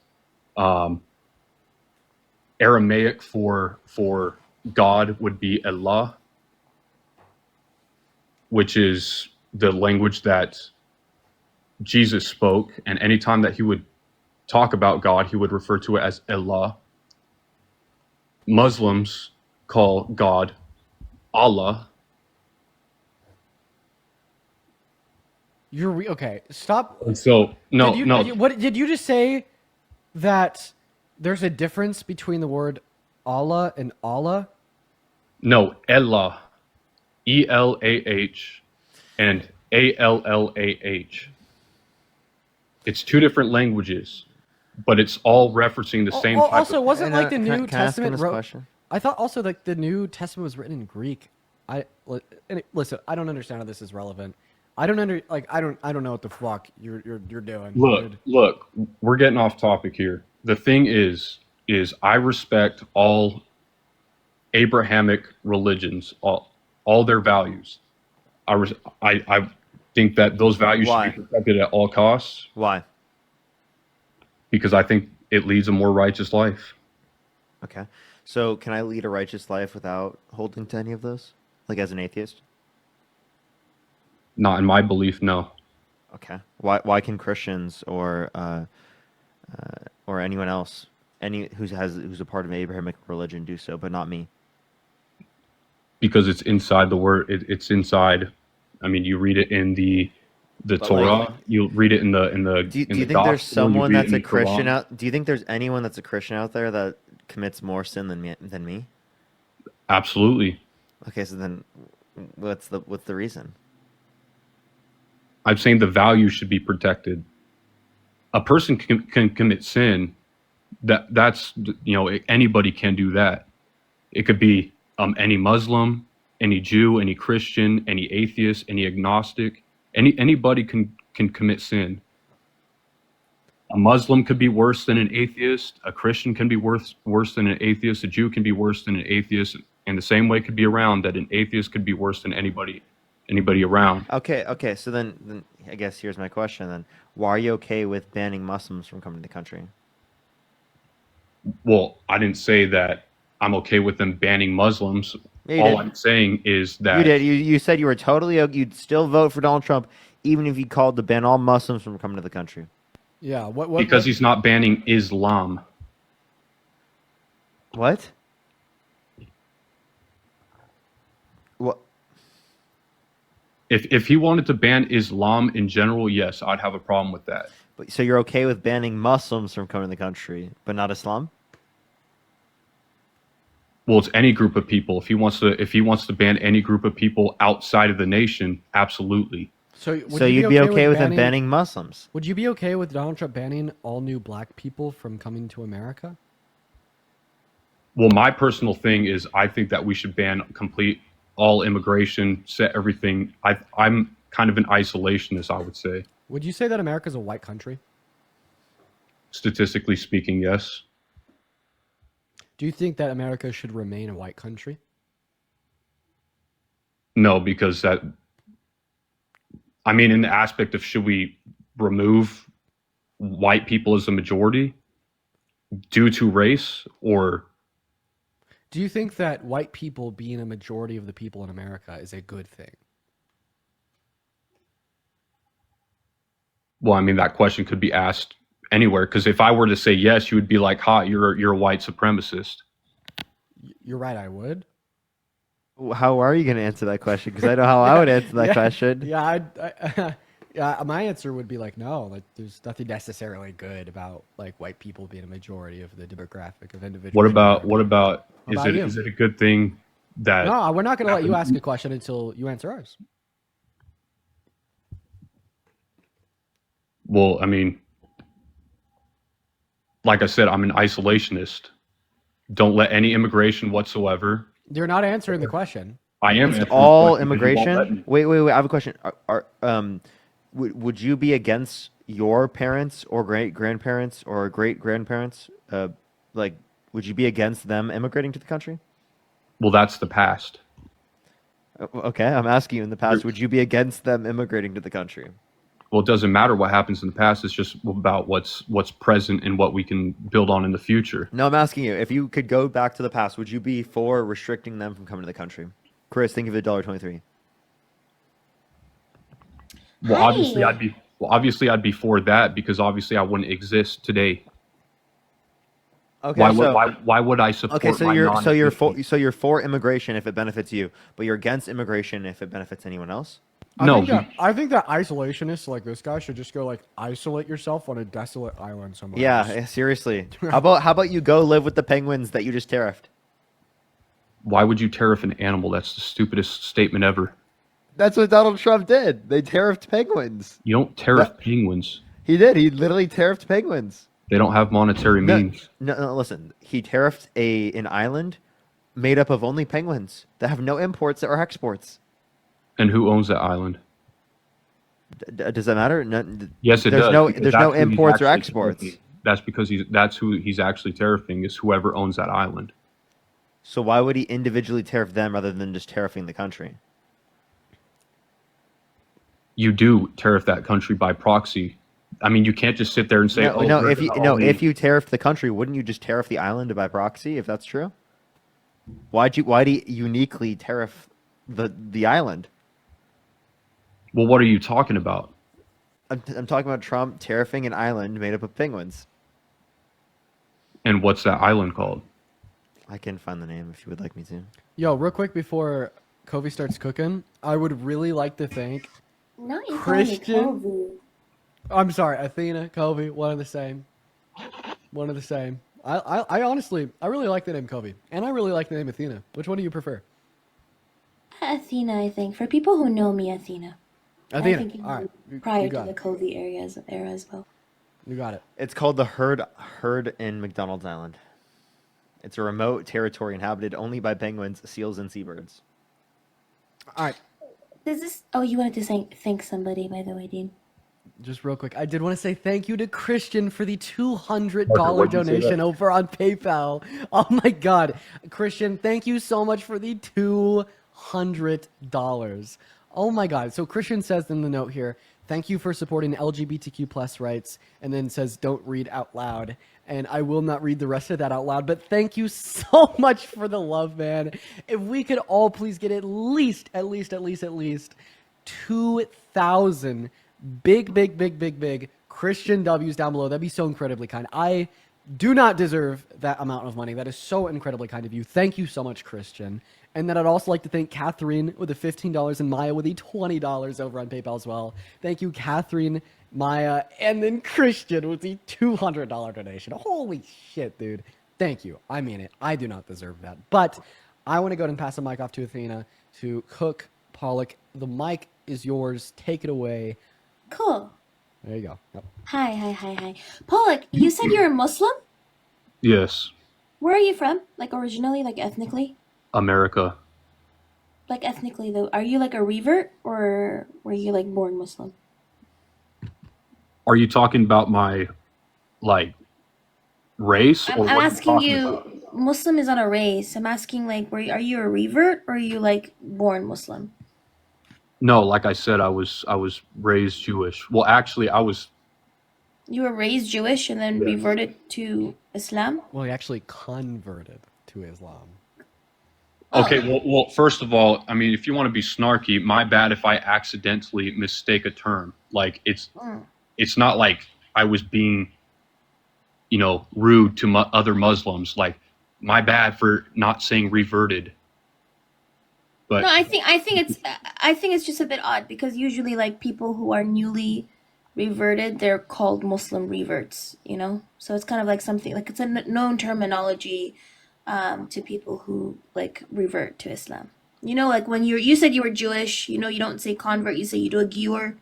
S16: Aramaic for God would be Allah, which is the language that Jesus spoke. And anytime that he would talk about God, he would refer to it as Allah. Muslims call God Allah.
S1: Okay. Stop.
S16: And so no,
S1: Did you,
S16: no,
S1: what did you just say? That there's a difference between the word Allah and Allah?
S16: no, Elah, Elah, and Allah. It's two different languages, but it's all referencing the same type
S1: Also,
S16: of.
S1: wasn't like the
S7: Can
S1: New
S7: I ask him
S1: Testament
S7: this
S1: wrote?
S7: question?
S1: I thought also like the New Testament was written in Greek. Listen, I don't understand how this is relevant. I don't know what the fuck you're doing.
S16: Look,
S1: dude.
S16: look, we're getting off topic here. The thing is I respect all Abrahamic religions, all their values. I think that those values
S7: Why?
S16: should be protected at all costs
S7: Why?
S16: because I think it leads a more righteous life.
S7: Okay. So can I lead a righteous life without holding to any of those? Like as an atheist?
S16: Not in my belief, no.
S7: Okay. Why can Christians or anyone else, who's a part of Abrahamic religion, do so, but not me?
S16: Because it's inside the word. It's inside. I mean, you read it in the
S7: But,
S16: Torah.
S7: like,
S16: you read it in the
S7: Do you
S16: the
S7: think there's
S16: gospel, you
S7: someone
S16: read it
S7: that's
S16: in
S7: a
S16: the
S7: Christian
S16: Quran.
S7: out? Do you think there's anyone that's a Christian out there that commits more sin than me?
S16: Absolutely.
S7: Okay, so then what's the reason?
S16: I'm saying the values should be protected. A person can commit sin. That's anybody can do that. It could be any Muslim, any Jew, any Christian, any atheist, any agnostic. Anybody can commit sin. A Muslim could be worse than an atheist. A Christian can be worse than an atheist. A Jew can be worse than an atheist. And the same way could be around that an atheist could be worse than anybody around.
S7: Okay. So then I guess here's my question then. Why are you okay with banning Muslims from coming to the country?
S16: Well, I didn't say that I'm okay with them banning Muslims.
S7: Yeah, you
S16: All
S7: did.
S16: I'm saying is that
S7: You did. You said you were you'd still vote for Donald Trump even if he called to ban all Muslims from coming to the country.
S1: Yeah. What?
S16: because he's not banning Islam.
S7: What? What?
S16: If he wanted to ban Islam in general, yes, I'd have a problem with that.
S7: But so you're okay with banning Muslims from coming to the country, but not Islam?
S16: Well, it's any group of people. If he wants to ban any group of people outside of the nation, absolutely.
S1: So
S7: you'd be okay with him banning Muslims?
S1: Would you be okay with Donald Trump banning all new black people from coming to America?
S16: Well, my personal thing is I think that we should ban all immigration, set everything. I'm kind of an isolationist, I would say.
S1: Would you say that America's a white country?
S16: Statistically speaking, yes.
S1: Do you think that America should remain a white country?
S16: No, because in the aspect of should we remove white people as a majority due to race, or
S1: do you think that white people being a majority of the people in America is a good thing?
S16: Well, that question could be asked anywhere, because if I were to say yes, you would be like, "Ha, you're a white supremacist."
S1: You're right, I would.
S7: How are you going to answer that question? Because I know how I would answer that question.
S1: Yeah, my answer would be like, no, like there's nothing necessarily good about like white people being a majority of the demographic of individuals.
S16: What about is it a good thing that?
S1: No, we're not going to let you ask a question until you answer ours.
S16: Well, like I said, I'm an isolationist. Don't let any immigration whatsoever.
S1: You're not answering the question.
S16: I am.
S7: It's all immigration. Wait. I have a question. Would you be against your parents or great grandparents or great grandparents? Would you be against them immigrating to the country?
S16: Well, that's the past.
S7: Okay, I'm asking you in the past, would you be against them immigrating to the country?
S16: Well, it doesn't matter what happens in the past. It's just about what's present and what we can build on in the future.
S7: No, I'm asking you, if you could go back to the past, would you be for restricting them from coming to the country? Chris, think of it, $1.23.
S16: Well, obviously, I'd be. I'd be for that because obviously I wouldn't exist today.
S7: Okay,
S16: Why would
S7: so
S16: why would I support
S7: okay, so
S16: my
S7: you're
S16: non?
S7: you're for immigration if it benefits you, but you're against immigration if it benefits anyone else.
S16: No,
S1: I think that isolationists like this guy should just go like isolate yourself on a desolate island somewhere.
S7: Yeah,
S1: else.
S7: seriously. How about you go live with the penguins that you just tariffed?
S16: why would you tariff an animal? That's the stupidest statement ever.
S7: That's what Donald Trump did. They tariffed penguins.
S16: You don't tariff penguins.
S7: He did. He literally tariffed penguins.
S16: They don't have monetary means.
S7: No, listen. He tariffed an island made up of only penguins that have no imports or exports.
S16: And who owns that island?
S7: Does that matter? No,
S16: Yes, it
S7: there's
S16: does.
S7: No,
S16: because
S7: there's
S16: that's
S7: no
S16: who he's
S7: imports or
S16: actually
S7: exports.
S16: tariffing. That's because that's who he's actually tariffing is whoever owns that island.
S7: So why would he individually tariff them rather than just tariffing the country?
S16: You do tariff that country by proxy. I mean, you can't just sit there and say,
S7: If you tariffed the country, wouldn't you just tariff the island by proxy? If that's true, why'd he uniquely tariff the island?
S16: Well, what are you talking about?
S7: I'm talking about Trump tariffing an island made up of penguins.
S16: And what's that island called?
S7: I can find the name if you would like me to.
S1: Yo, real quick before Kobe starts cooking, I would really like to thank
S17: Not you
S1: Christian. I'm sorry, Athena, Kobe, one of the same. One of the same. I honestly, I really like the name Kobe, and I really like the name Athena. Which one do you prefer?
S17: Athena, I think. For people who know me, Athena.
S1: Athena.
S17: I think
S1: All right.
S17: prior
S1: you
S17: to
S1: got
S17: the
S1: it.
S17: Kobe era as well.
S1: You got it.
S7: It's called the Herd in McDonald's Island. It's a remote territory inhabited only by penguins, seals, and seabirds.
S1: All right.
S17: Does this? Oh, you wanted to thank somebody, by the way, Dean.
S1: Just real quick, I did want to say thank you to Christian for the $200
S16: what'd you say
S1: donation
S16: that?
S1: over on PayPal. Oh my God, Christian, thank you so much for the $200. Oh my God. So Christian says in the note here, thank you for supporting LGBTQ plus rights, and then says don't read out loud. And I will not read the rest of that out loud, but thank you so much for the love, man. If we could all please get at least 2,000 big Christian W's down below. That'd be so incredibly kind. I do not deserve that amount of money. That is so incredibly kind of you. Thank you so much, Christian. And then I'd also like to thank Catherine with the $15 and Maya with the $20 over on PayPal as well. Thank you, Catherine, Maya, and then Christian with the $200 donation. Holy shit, dude. Thank you. I mean it. I do not deserve that. But I want to go ahead and pass the mic off to Athena to cook Pollock. The mic is yours. Take it away.
S17: Cool.
S1: There you go. Yep.
S17: Hi. Pollock, you said you're a Muslim?
S16: Yes,
S17: Where are you from? Like originally, like ethnically?
S16: America.
S17: Like ethnically though, are you like a revert or were you like born Muslim?
S16: Are you talking about my race?
S17: I'm
S16: or what are
S17: asking
S16: talking
S17: you,
S16: about?
S17: Muslim is not a race. I'm asking like, are you a revert or are you like born Muslim?
S16: No, like I said, I was raised Jewish. Well, actually,
S17: You were raised Jewish and then
S16: Yes.
S17: reverted to Islam?
S1: Well, he actually converted to Islam.
S16: Okay. Well, first of all, I mean, if you want to be snarky, my bad if I accidentally mistake a term. Like it's not like I was being, rude to other Muslims. Like my bad for not saying reverted. But
S17: No, I think it's just a bit odd because usually like people who are newly reverted, they're called Muslim reverts, So it's kind of like something like it's a known terminology to people who like revert to Islam. Like when you said you were Jewish, you don't say convert, you say you do a giur.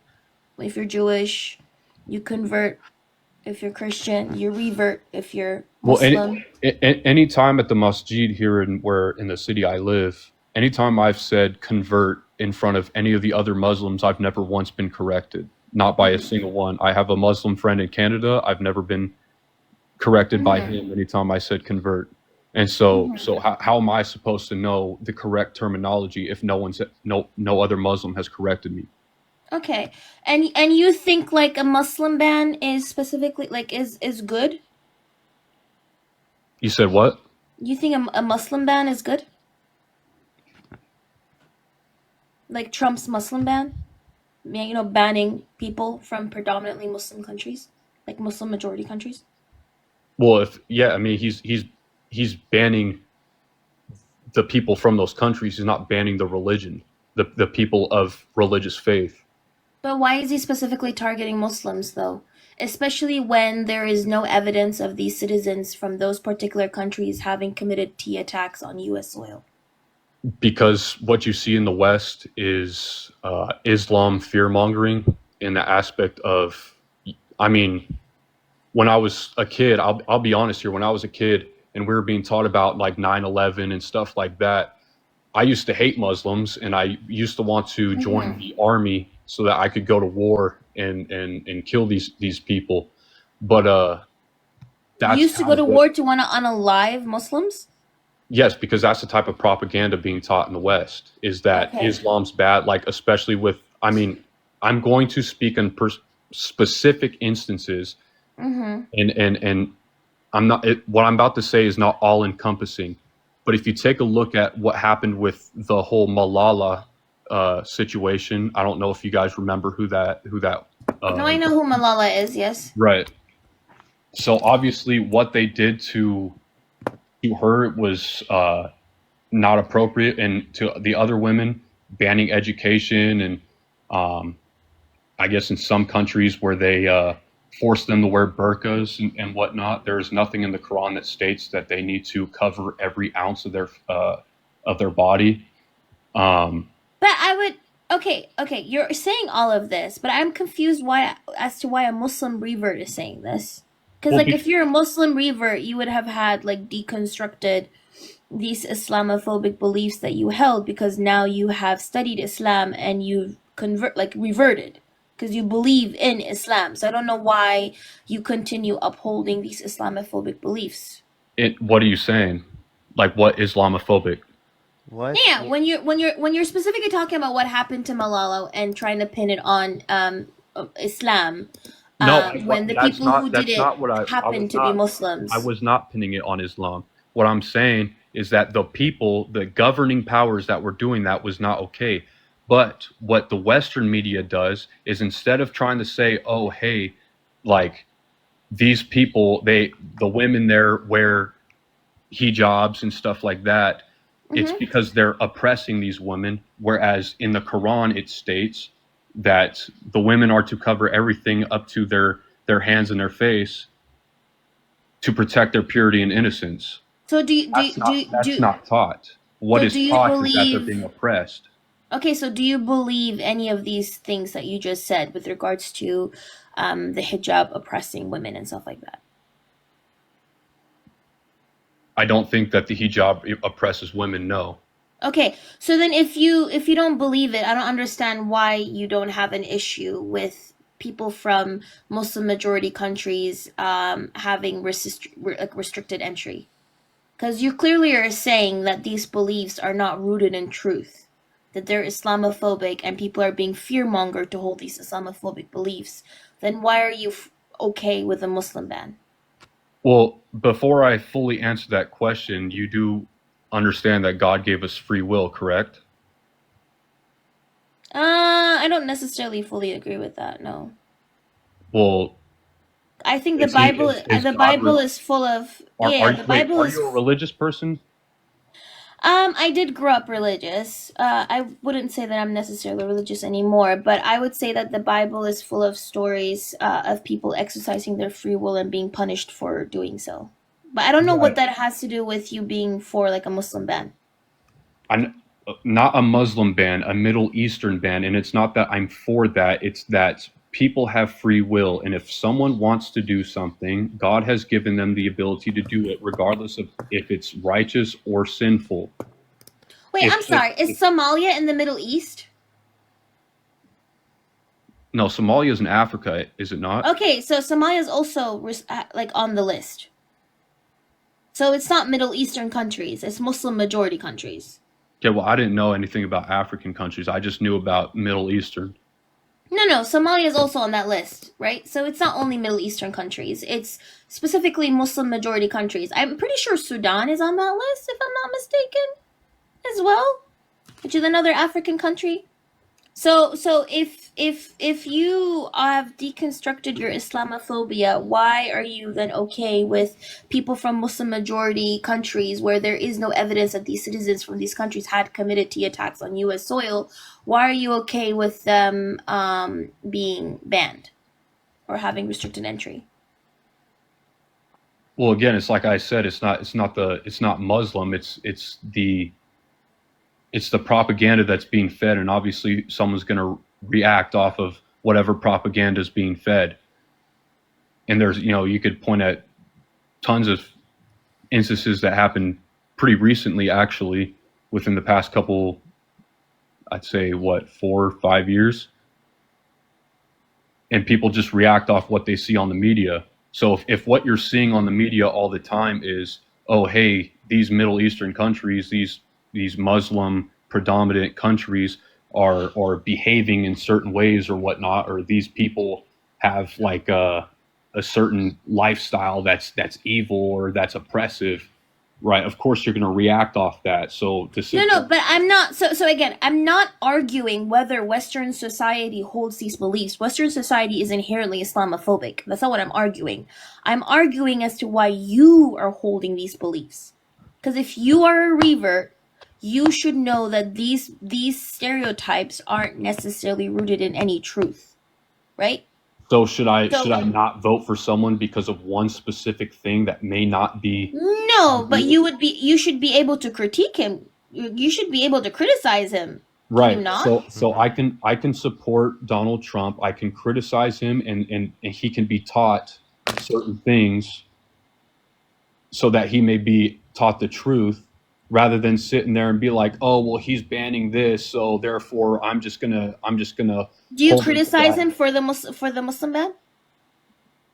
S17: If you're Jewish, you convert. If you're Christian, you revert. If you're Muslim.
S16: any time at the masjid here in the city I live, anytime I've said convert in front of any of the other Muslims, I've never once been corrected. Not by a single one. I have a Muslim friend in Canada. I've never been corrected by him anytime I said convert. And so how am I supposed to know the correct terminology if no other Muslim has corrected me?
S17: Okay. And you think like a Muslim ban is specifically like is good?
S16: You said what?
S17: You think a Muslim ban is good? Like Trump's Muslim ban? Banning people from predominantly Muslim countries, like Muslim majority countries.
S16: Well, I mean, he's banning the people from those countries. He's not banning the religion, the people of religious faith.
S17: But why is he specifically targeting Muslims, though? Especially when there is no evidence of these citizens from those particular countries having committed T attacks on U.S. soil.
S16: Because what you see in the West is Islam fear mongering in the aspect of, I mean, when I was a kid, I'll be honest here. When I was a kid and we were being taught about like 9/11 and stuff like that, I used to hate Muslims and I used to want to join the army so that I could go to war and kill these people. But that's
S17: You used to go to war to want to unalive Muslims?
S16: yes, because that's the type of propaganda being taught in the West, is that Islam's bad, like especially with, I mean, I'm going to speak in specific instances, and I'm not, what I'm about to say is not all encompassing, but if you take a look at what happened with the whole Malala situation, I don't know if you guys remember who that.
S17: No, I know who Malala is. Yes.
S16: Right. So obviously, what they did to her was not appropriate, and to the other women, banning education, and I guess in some countries where they force them to wear burqas and whatnot, there's nothing in the Quran that states that they need to cover every ounce of their body.
S17: But I would okay, you're saying all of this, but I'm confused as to why a Muslim revert is saying this. Because
S16: Well,
S17: like if you're a Muslim revert, you would have had like deconstructed these Islamophobic beliefs that you held, because now you have studied Islam and you've reverted because you believe in Islam. So I don't know why you continue upholding these Islamophobic beliefs.
S16: What are you saying? Like what Islamophobic?
S7: What?
S17: Yeah, when you're specifically talking about what happened to Malala and trying to pin it on Islam,
S16: No,
S17: when the
S16: that's
S17: people who
S16: that's
S17: did it
S16: not what I
S17: happened
S16: was
S17: to
S16: not,
S17: be Muslims.
S16: I was not pinning it on Islam. What I'm saying is that the governing powers that were doing that was not okay. But what the Western media does is, instead of trying to say, oh, hey, like these people, the women there wear hijabs and stuff like that, it's because they're oppressing these women. Whereas in the Quran, it states that the women are to cover everything up to their hands and their face to protect their purity and innocence.
S17: So
S16: That's not taught. What is taught is that they're being oppressed.
S17: Okay, so do you believe any of these things that you just said with regards to the hijab oppressing women and stuff like that?
S16: I don't think that the hijab oppresses women, no.
S17: Okay, so then if you don't believe it, I don't understand why you don't have an issue with people from Muslim majority countries having restricted entry. Because you clearly are saying that these beliefs are not rooted in truth, that they're Islamophobic and people are being fearmongered to hold these Islamophobic beliefs. Then why are you okay with a Muslim ban?
S16: Well, before I fully answer that question, you do understand that God gave us free will, correct?
S17: I don't necessarily fully agree with that, no.
S16: Well,
S17: I think the Bible is full of
S16: are you a religious person?
S17: I did grow up religious. I wouldn't say that I'm necessarily religious anymore, but I would say that the Bible is full of stories of people exercising their free will and being punished for doing so. But I don't know what that has to do with you being for like a Muslim ban.
S16: I'm not a Muslim ban, a Middle Eastern ban, and it's not that I'm for that. It's that people have free will, and if someone wants to do something, God has given them the ability to do it, regardless of if it's righteous or sinful.
S17: Wait, I'm sorry. Is Somalia in the Middle East?
S16: No, Somalia is in Africa, is it not?
S17: Okay, so Somalia is also like on the list. So it's not Middle Eastern countries; it's Muslim majority countries.
S16: Okay, well, I didn't know anything about African countries. I just knew about Middle Eastern.
S17: No, Somalia is also on that list, right? So it's not only Middle Eastern countries. It's specifically Muslim majority countries. I'm pretty sure Sudan is on that list, if I'm not mistaken, as well, which is another African country. So if you have deconstructed your Islamophobia, why are you then okay with people from Muslim majority countries where there is no evidence that these citizens from these countries had committed T attacks on U.S. soil? Why are you okay with them being banned or having restricted entry?
S16: Well, again, it's like I said, it's not Muslim. It's the propaganda that's being fed, and obviously someone's going to react off of whatever propaganda is being fed. And there's, you could point at tons of instances that happened pretty recently, actually, within the past couple, I'd say, 4 or 5 years. And people just react off what they see on the media. So if what you're seeing on the media all the time is, oh, hey, these Middle Eastern countries, these Muslim predominant countries are behaving in certain ways or whatnot, or these people have like a certain lifestyle that's evil or that's oppressive, right? Of course you're going to react off that. So
S17: No, but I'm not. So again, I'm not arguing whether Western society holds these beliefs. Western society is inherently Islamophobic. That's not what I'm arguing. I'm arguing as to why you are holding these beliefs. Because if you are a revert, you should know that these stereotypes aren't necessarily rooted in any truth, right?
S16: So should I not vote for someone because of one specific thing that may not be?
S17: No, but you should be able to critique him. You should be able to criticize him.
S16: Right.
S17: Can you not?
S16: So I can support Donald Trump. I can criticize him, and he can be taught certain things so that he may be taught the truth, rather than sitting there and be like, oh, well, he's banning this, so therefore I'm just gonna.
S17: Do you criticize him for the Muslim ban?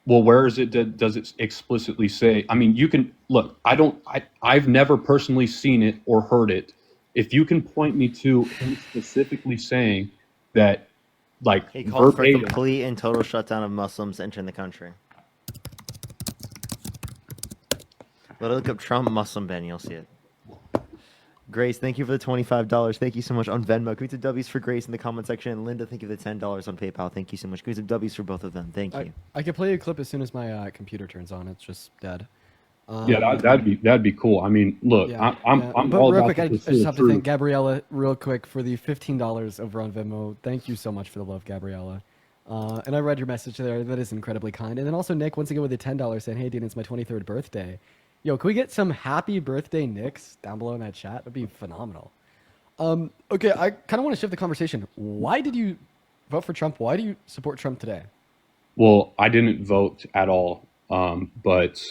S16: Well, where is it? Does it explicitly say? I mean, you can look. I've never personally seen it or heard it. If you can point me to him specifically saying that, like,
S7: He called for a
S16: verbatim,
S7: complete and total shutdown of Muslims entering the country. Look up Trump Muslim ban, you'll see it. Grace, thank you for the $25. Thank you so much on Venmo. Can we do W's for Grace in the comment section? And Linda, thank you for the $10 on PayPal. Thank you so much. Can we do W's for both of them? Thank you.
S1: I could play a clip as soon as my computer turns on. It's just dead.
S16: yeah, that'd be cool. I mean, look,
S1: Yeah,
S16: I'm
S1: but
S16: all
S1: real
S16: about
S1: quick, I
S16: the
S1: just have to
S16: truth.
S1: thank Gabriella real quick for the $15 over on Venmo. Thank you so much for the love, Gabriella. And I read your message there. That is incredibly kind. And then also Nick, once again, with the $10 saying, hey, Dean, it's my 23rd birthday. Yo, can we get some happy birthday Nicks down below in that chat? That'd be phenomenal. Okay, I kind of want to shift the conversation. Why did you vote for Trump? Why do you support Trump today?
S16: Well, I didn't vote at all, but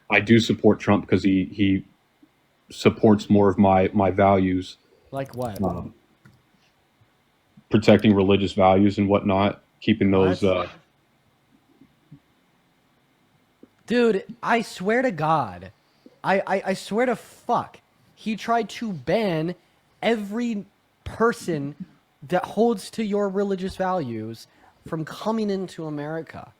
S16: I do support Trump because he supports more of my values.
S1: Like what?
S16: Protecting religious values and whatnot, keeping those.
S1: Dude, I swear to God, I swear to fuck, he tried to ban every person that holds to your religious values from coming into America.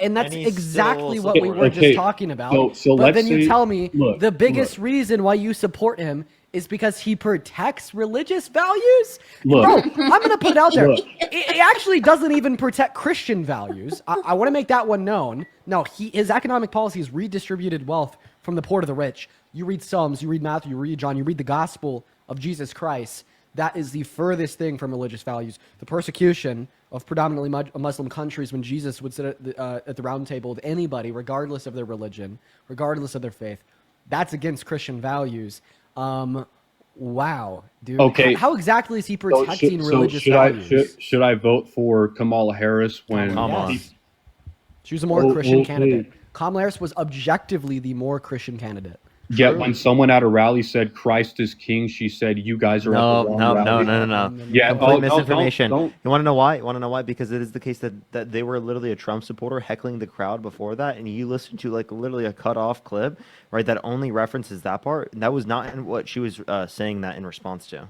S1: And that's exactly what we were just talking about.
S16: So
S1: but
S16: let's
S1: then you
S16: say-
S1: tell me
S16: look,
S1: the biggest reason why you support him is because he protects religious values?
S16: Look.
S1: Bro, I'm going to put it out there.
S16: Look.
S1: It actually doesn't even protect Christian values. I want to make that one known. No, his economic policies redistributed wealth from the poor to the rich. You read Psalms, you read Matthew, you read John, you read the gospel of Jesus Christ. That is the furthest thing from religious values. The persecution of predominantly Muslim countries when Jesus would sit at the round table with anybody, regardless of their religion, regardless of their faith, that's against Christian values. Wow, dude.
S16: Okay.
S1: How exactly is he protecting religious
S16: should
S1: values?
S16: should I vote for Kamala Harris when
S1: Yes. She was a more Christian candidate. Kamala Harris was objectively the more Christian candidate.
S16: Yet when someone at a rally said Christ is king, she said you guys are at the wrong rally.
S7: No.
S16: Yeah,
S7: Complete
S16: oh,
S7: misinformation.
S16: don't.
S7: You want to know why? You want to know why? Because it is the case that they were literally a Trump supporter heckling the crowd before that, and you listen to like literally a cut off clip, right? That only references that part. And that was not in what she was saying that in response to.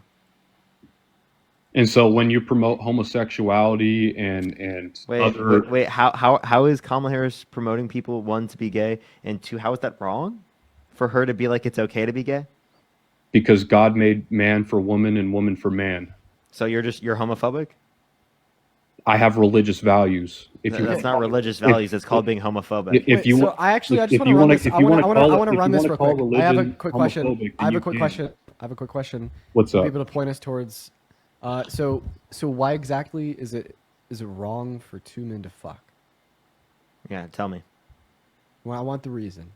S16: And so when you promote homosexuality and
S7: Wait, how is Kamala Harris promoting people, one, to be gay, and two, how is that wrong? For her to be like it's okay to be gay?
S16: because God made man for woman and woman for man.
S7: So you're homophobic?
S16: I have religious values. If you
S7: That's not religious values. It's called being homophobic.
S16: if you
S1: so I just want to run this. I want to run this real quick. I have a quick question. I have a quick question.
S16: What's
S1: for
S16: up?
S1: people to point us towards. So why exactly is it wrong for two men to fuck?
S7: Yeah, tell me.
S1: Well, I want the reason.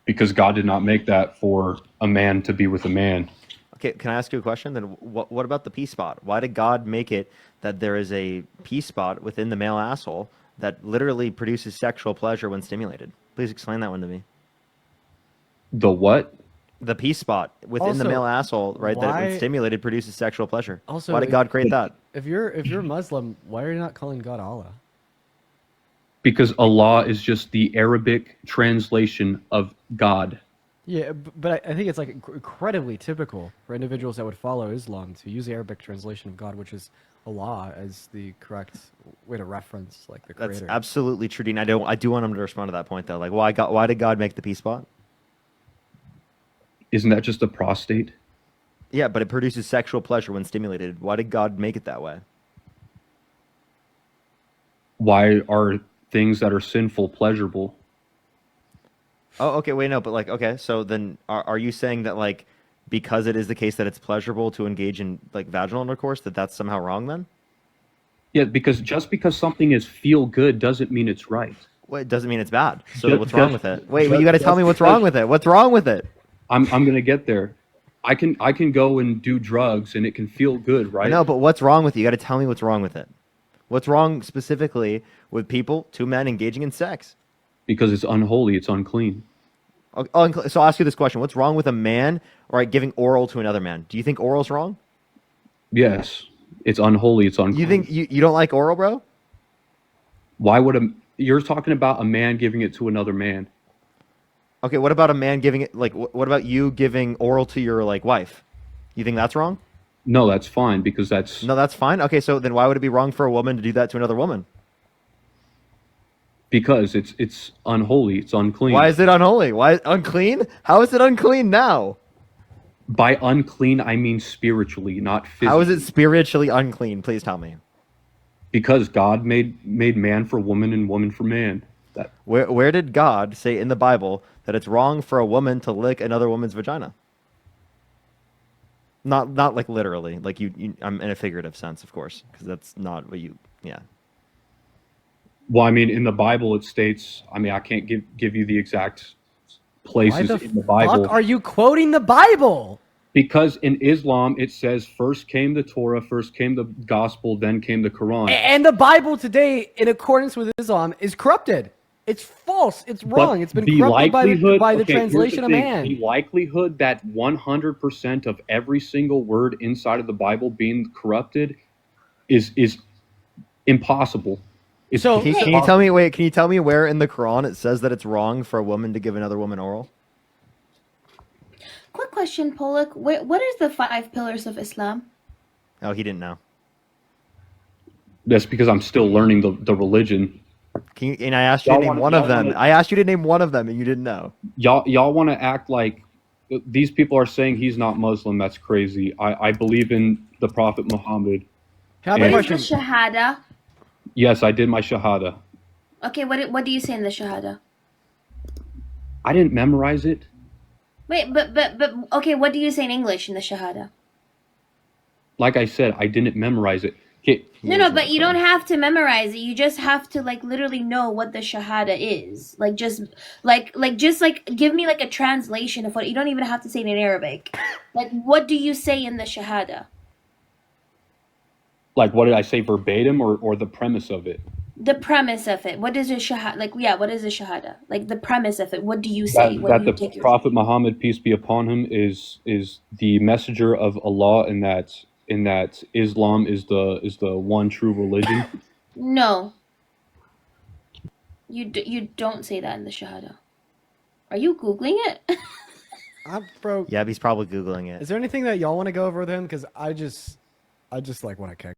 S16: Because God did not make that for a man to be with a man.
S7: Okay, can I ask you a question? Then what about the P spot? Why did God make it that there is a P spot within the male asshole that literally produces sexual pleasure when stimulated? Please explain that one to me.
S16: The what?
S7: The P spot within the male asshole, right? That when stimulated produces sexual pleasure.
S1: Also,
S7: why did God create that?
S1: If you're Muslim, why are you not calling God Allah?
S16: Because Allah is just the Arabic translation of God.
S1: Yeah, but I think it's like incredibly typical for individuals that would follow Islam to use the Arabic translation of God, which is Allah, as the correct way to reference like the creator.
S7: That's absolutely true, Dean. I do want him to respond to that point though. Like, why did God make the P spot?
S16: Isn't that just a prostate?
S7: Yeah, but it produces sexual pleasure when stimulated. Why did God make it that way?
S16: Why are things that are sinful pleasurable?
S7: Oh, okay, wait, no, but like, okay, so then are you saying that like, because it is the case that it's pleasurable to engage in like vaginal intercourse, that's somehow wrong then?
S16: Yeah, because just because something is feel good doesn't mean it's right.
S7: Well, it doesn't mean it's bad. So what's wrong with it? Wait, you got to tell me what's wrong with it. What's wrong with it?
S16: I'm gonna get there. I can go and do drugs and it can feel good, right?
S7: No, but what's wrong with it? You got to tell me what's wrong with it. What's wrong specifically with people, two men engaging in sex?
S16: Because it's unholy, it's unclean.
S7: So I'll ask you this question. What's wrong with a man, giving oral to another man? Do you think oral's wrong?
S16: Yes. It's unholy, it's unclean.
S7: You think you don't like oral, bro?
S16: Why would you're talking about a man giving it to another man.
S7: Okay, what about a man giving it, like, what about you giving oral to your, like, wife? You think that's wrong?
S16: No, that's fine, because that's...
S7: No, that's fine? Okay, so then why would it be wrong for a woman to do that to another woman?
S16: Because it's unholy, it's unclean.
S7: Why is it unholy? Why unclean? How is it unclean now?
S16: By unclean, I mean spiritually, not physically.
S7: How is it spiritually unclean? Please tell me.
S16: Because God made man for woman and woman for man.
S7: Where did God say in the Bible that it's wrong for a woman to lick another woman's vagina? Not like literally, like I'm in a figurative sense, of course, because that's not what you, yeah.
S16: Well, I mean, in the Bible it states, I mean, I can't give you the exact places in the Bible.
S1: Why the fuck are you quoting the Bible?
S16: Because in Islam it says first came the Torah, first came the gospel, then came the Quran.
S1: And the Bible today, in accordance with Islam, is corrupted. It's false. It's wrong. It's been corrupted by the translation of man.
S16: The likelihood that 100% of every single word inside of the Bible being corrupted is impossible.
S7: Can you tell me? Wait, can you tell me where in the Quran it says that it's wrong for a woman to give another woman oral?
S17: Quick question, Pollock. What is the 5 pillars of Islam?
S7: Oh, he didn't know.
S16: That's because I'm still learning the religion.
S7: And I asked you to name one of them. I asked you to name one of them, and you didn't know.
S16: Y'all want to act like these people are saying he's not Muslim. That's crazy. I believe in the Prophet Muhammad.
S17: What is the Shahada?
S16: Yes, I did my Shahada.
S17: Okay, what do you say in the Shahada?
S16: I didn't memorize it.
S17: Wait, but okay, what do you say in English in the Shahada?
S16: Like I said, I didn't memorize it. Okay.
S17: No, but you don't have to memorize it. You just have to like literally know what the Shahada is. Like just give me like a translation of what. You don't even have to say it in Arabic. Like, what do you say in the Shahada?
S16: Like, what did I say verbatim, or the premise of it?
S17: The premise of it. What is a Shahada? Like, yeah, what is a Shahada? Like the premise of it. What do you say?
S16: That the Prophet Muhammad, peace be upon him, is the messenger of Allah, and that Islam is the one true religion.
S17: No. You don't say that in the Shahada. Are you Googling it?
S7: Yeah, he's probably Googling it.
S1: Is there anything that y'all want to go over with him? Because I just like want to kick.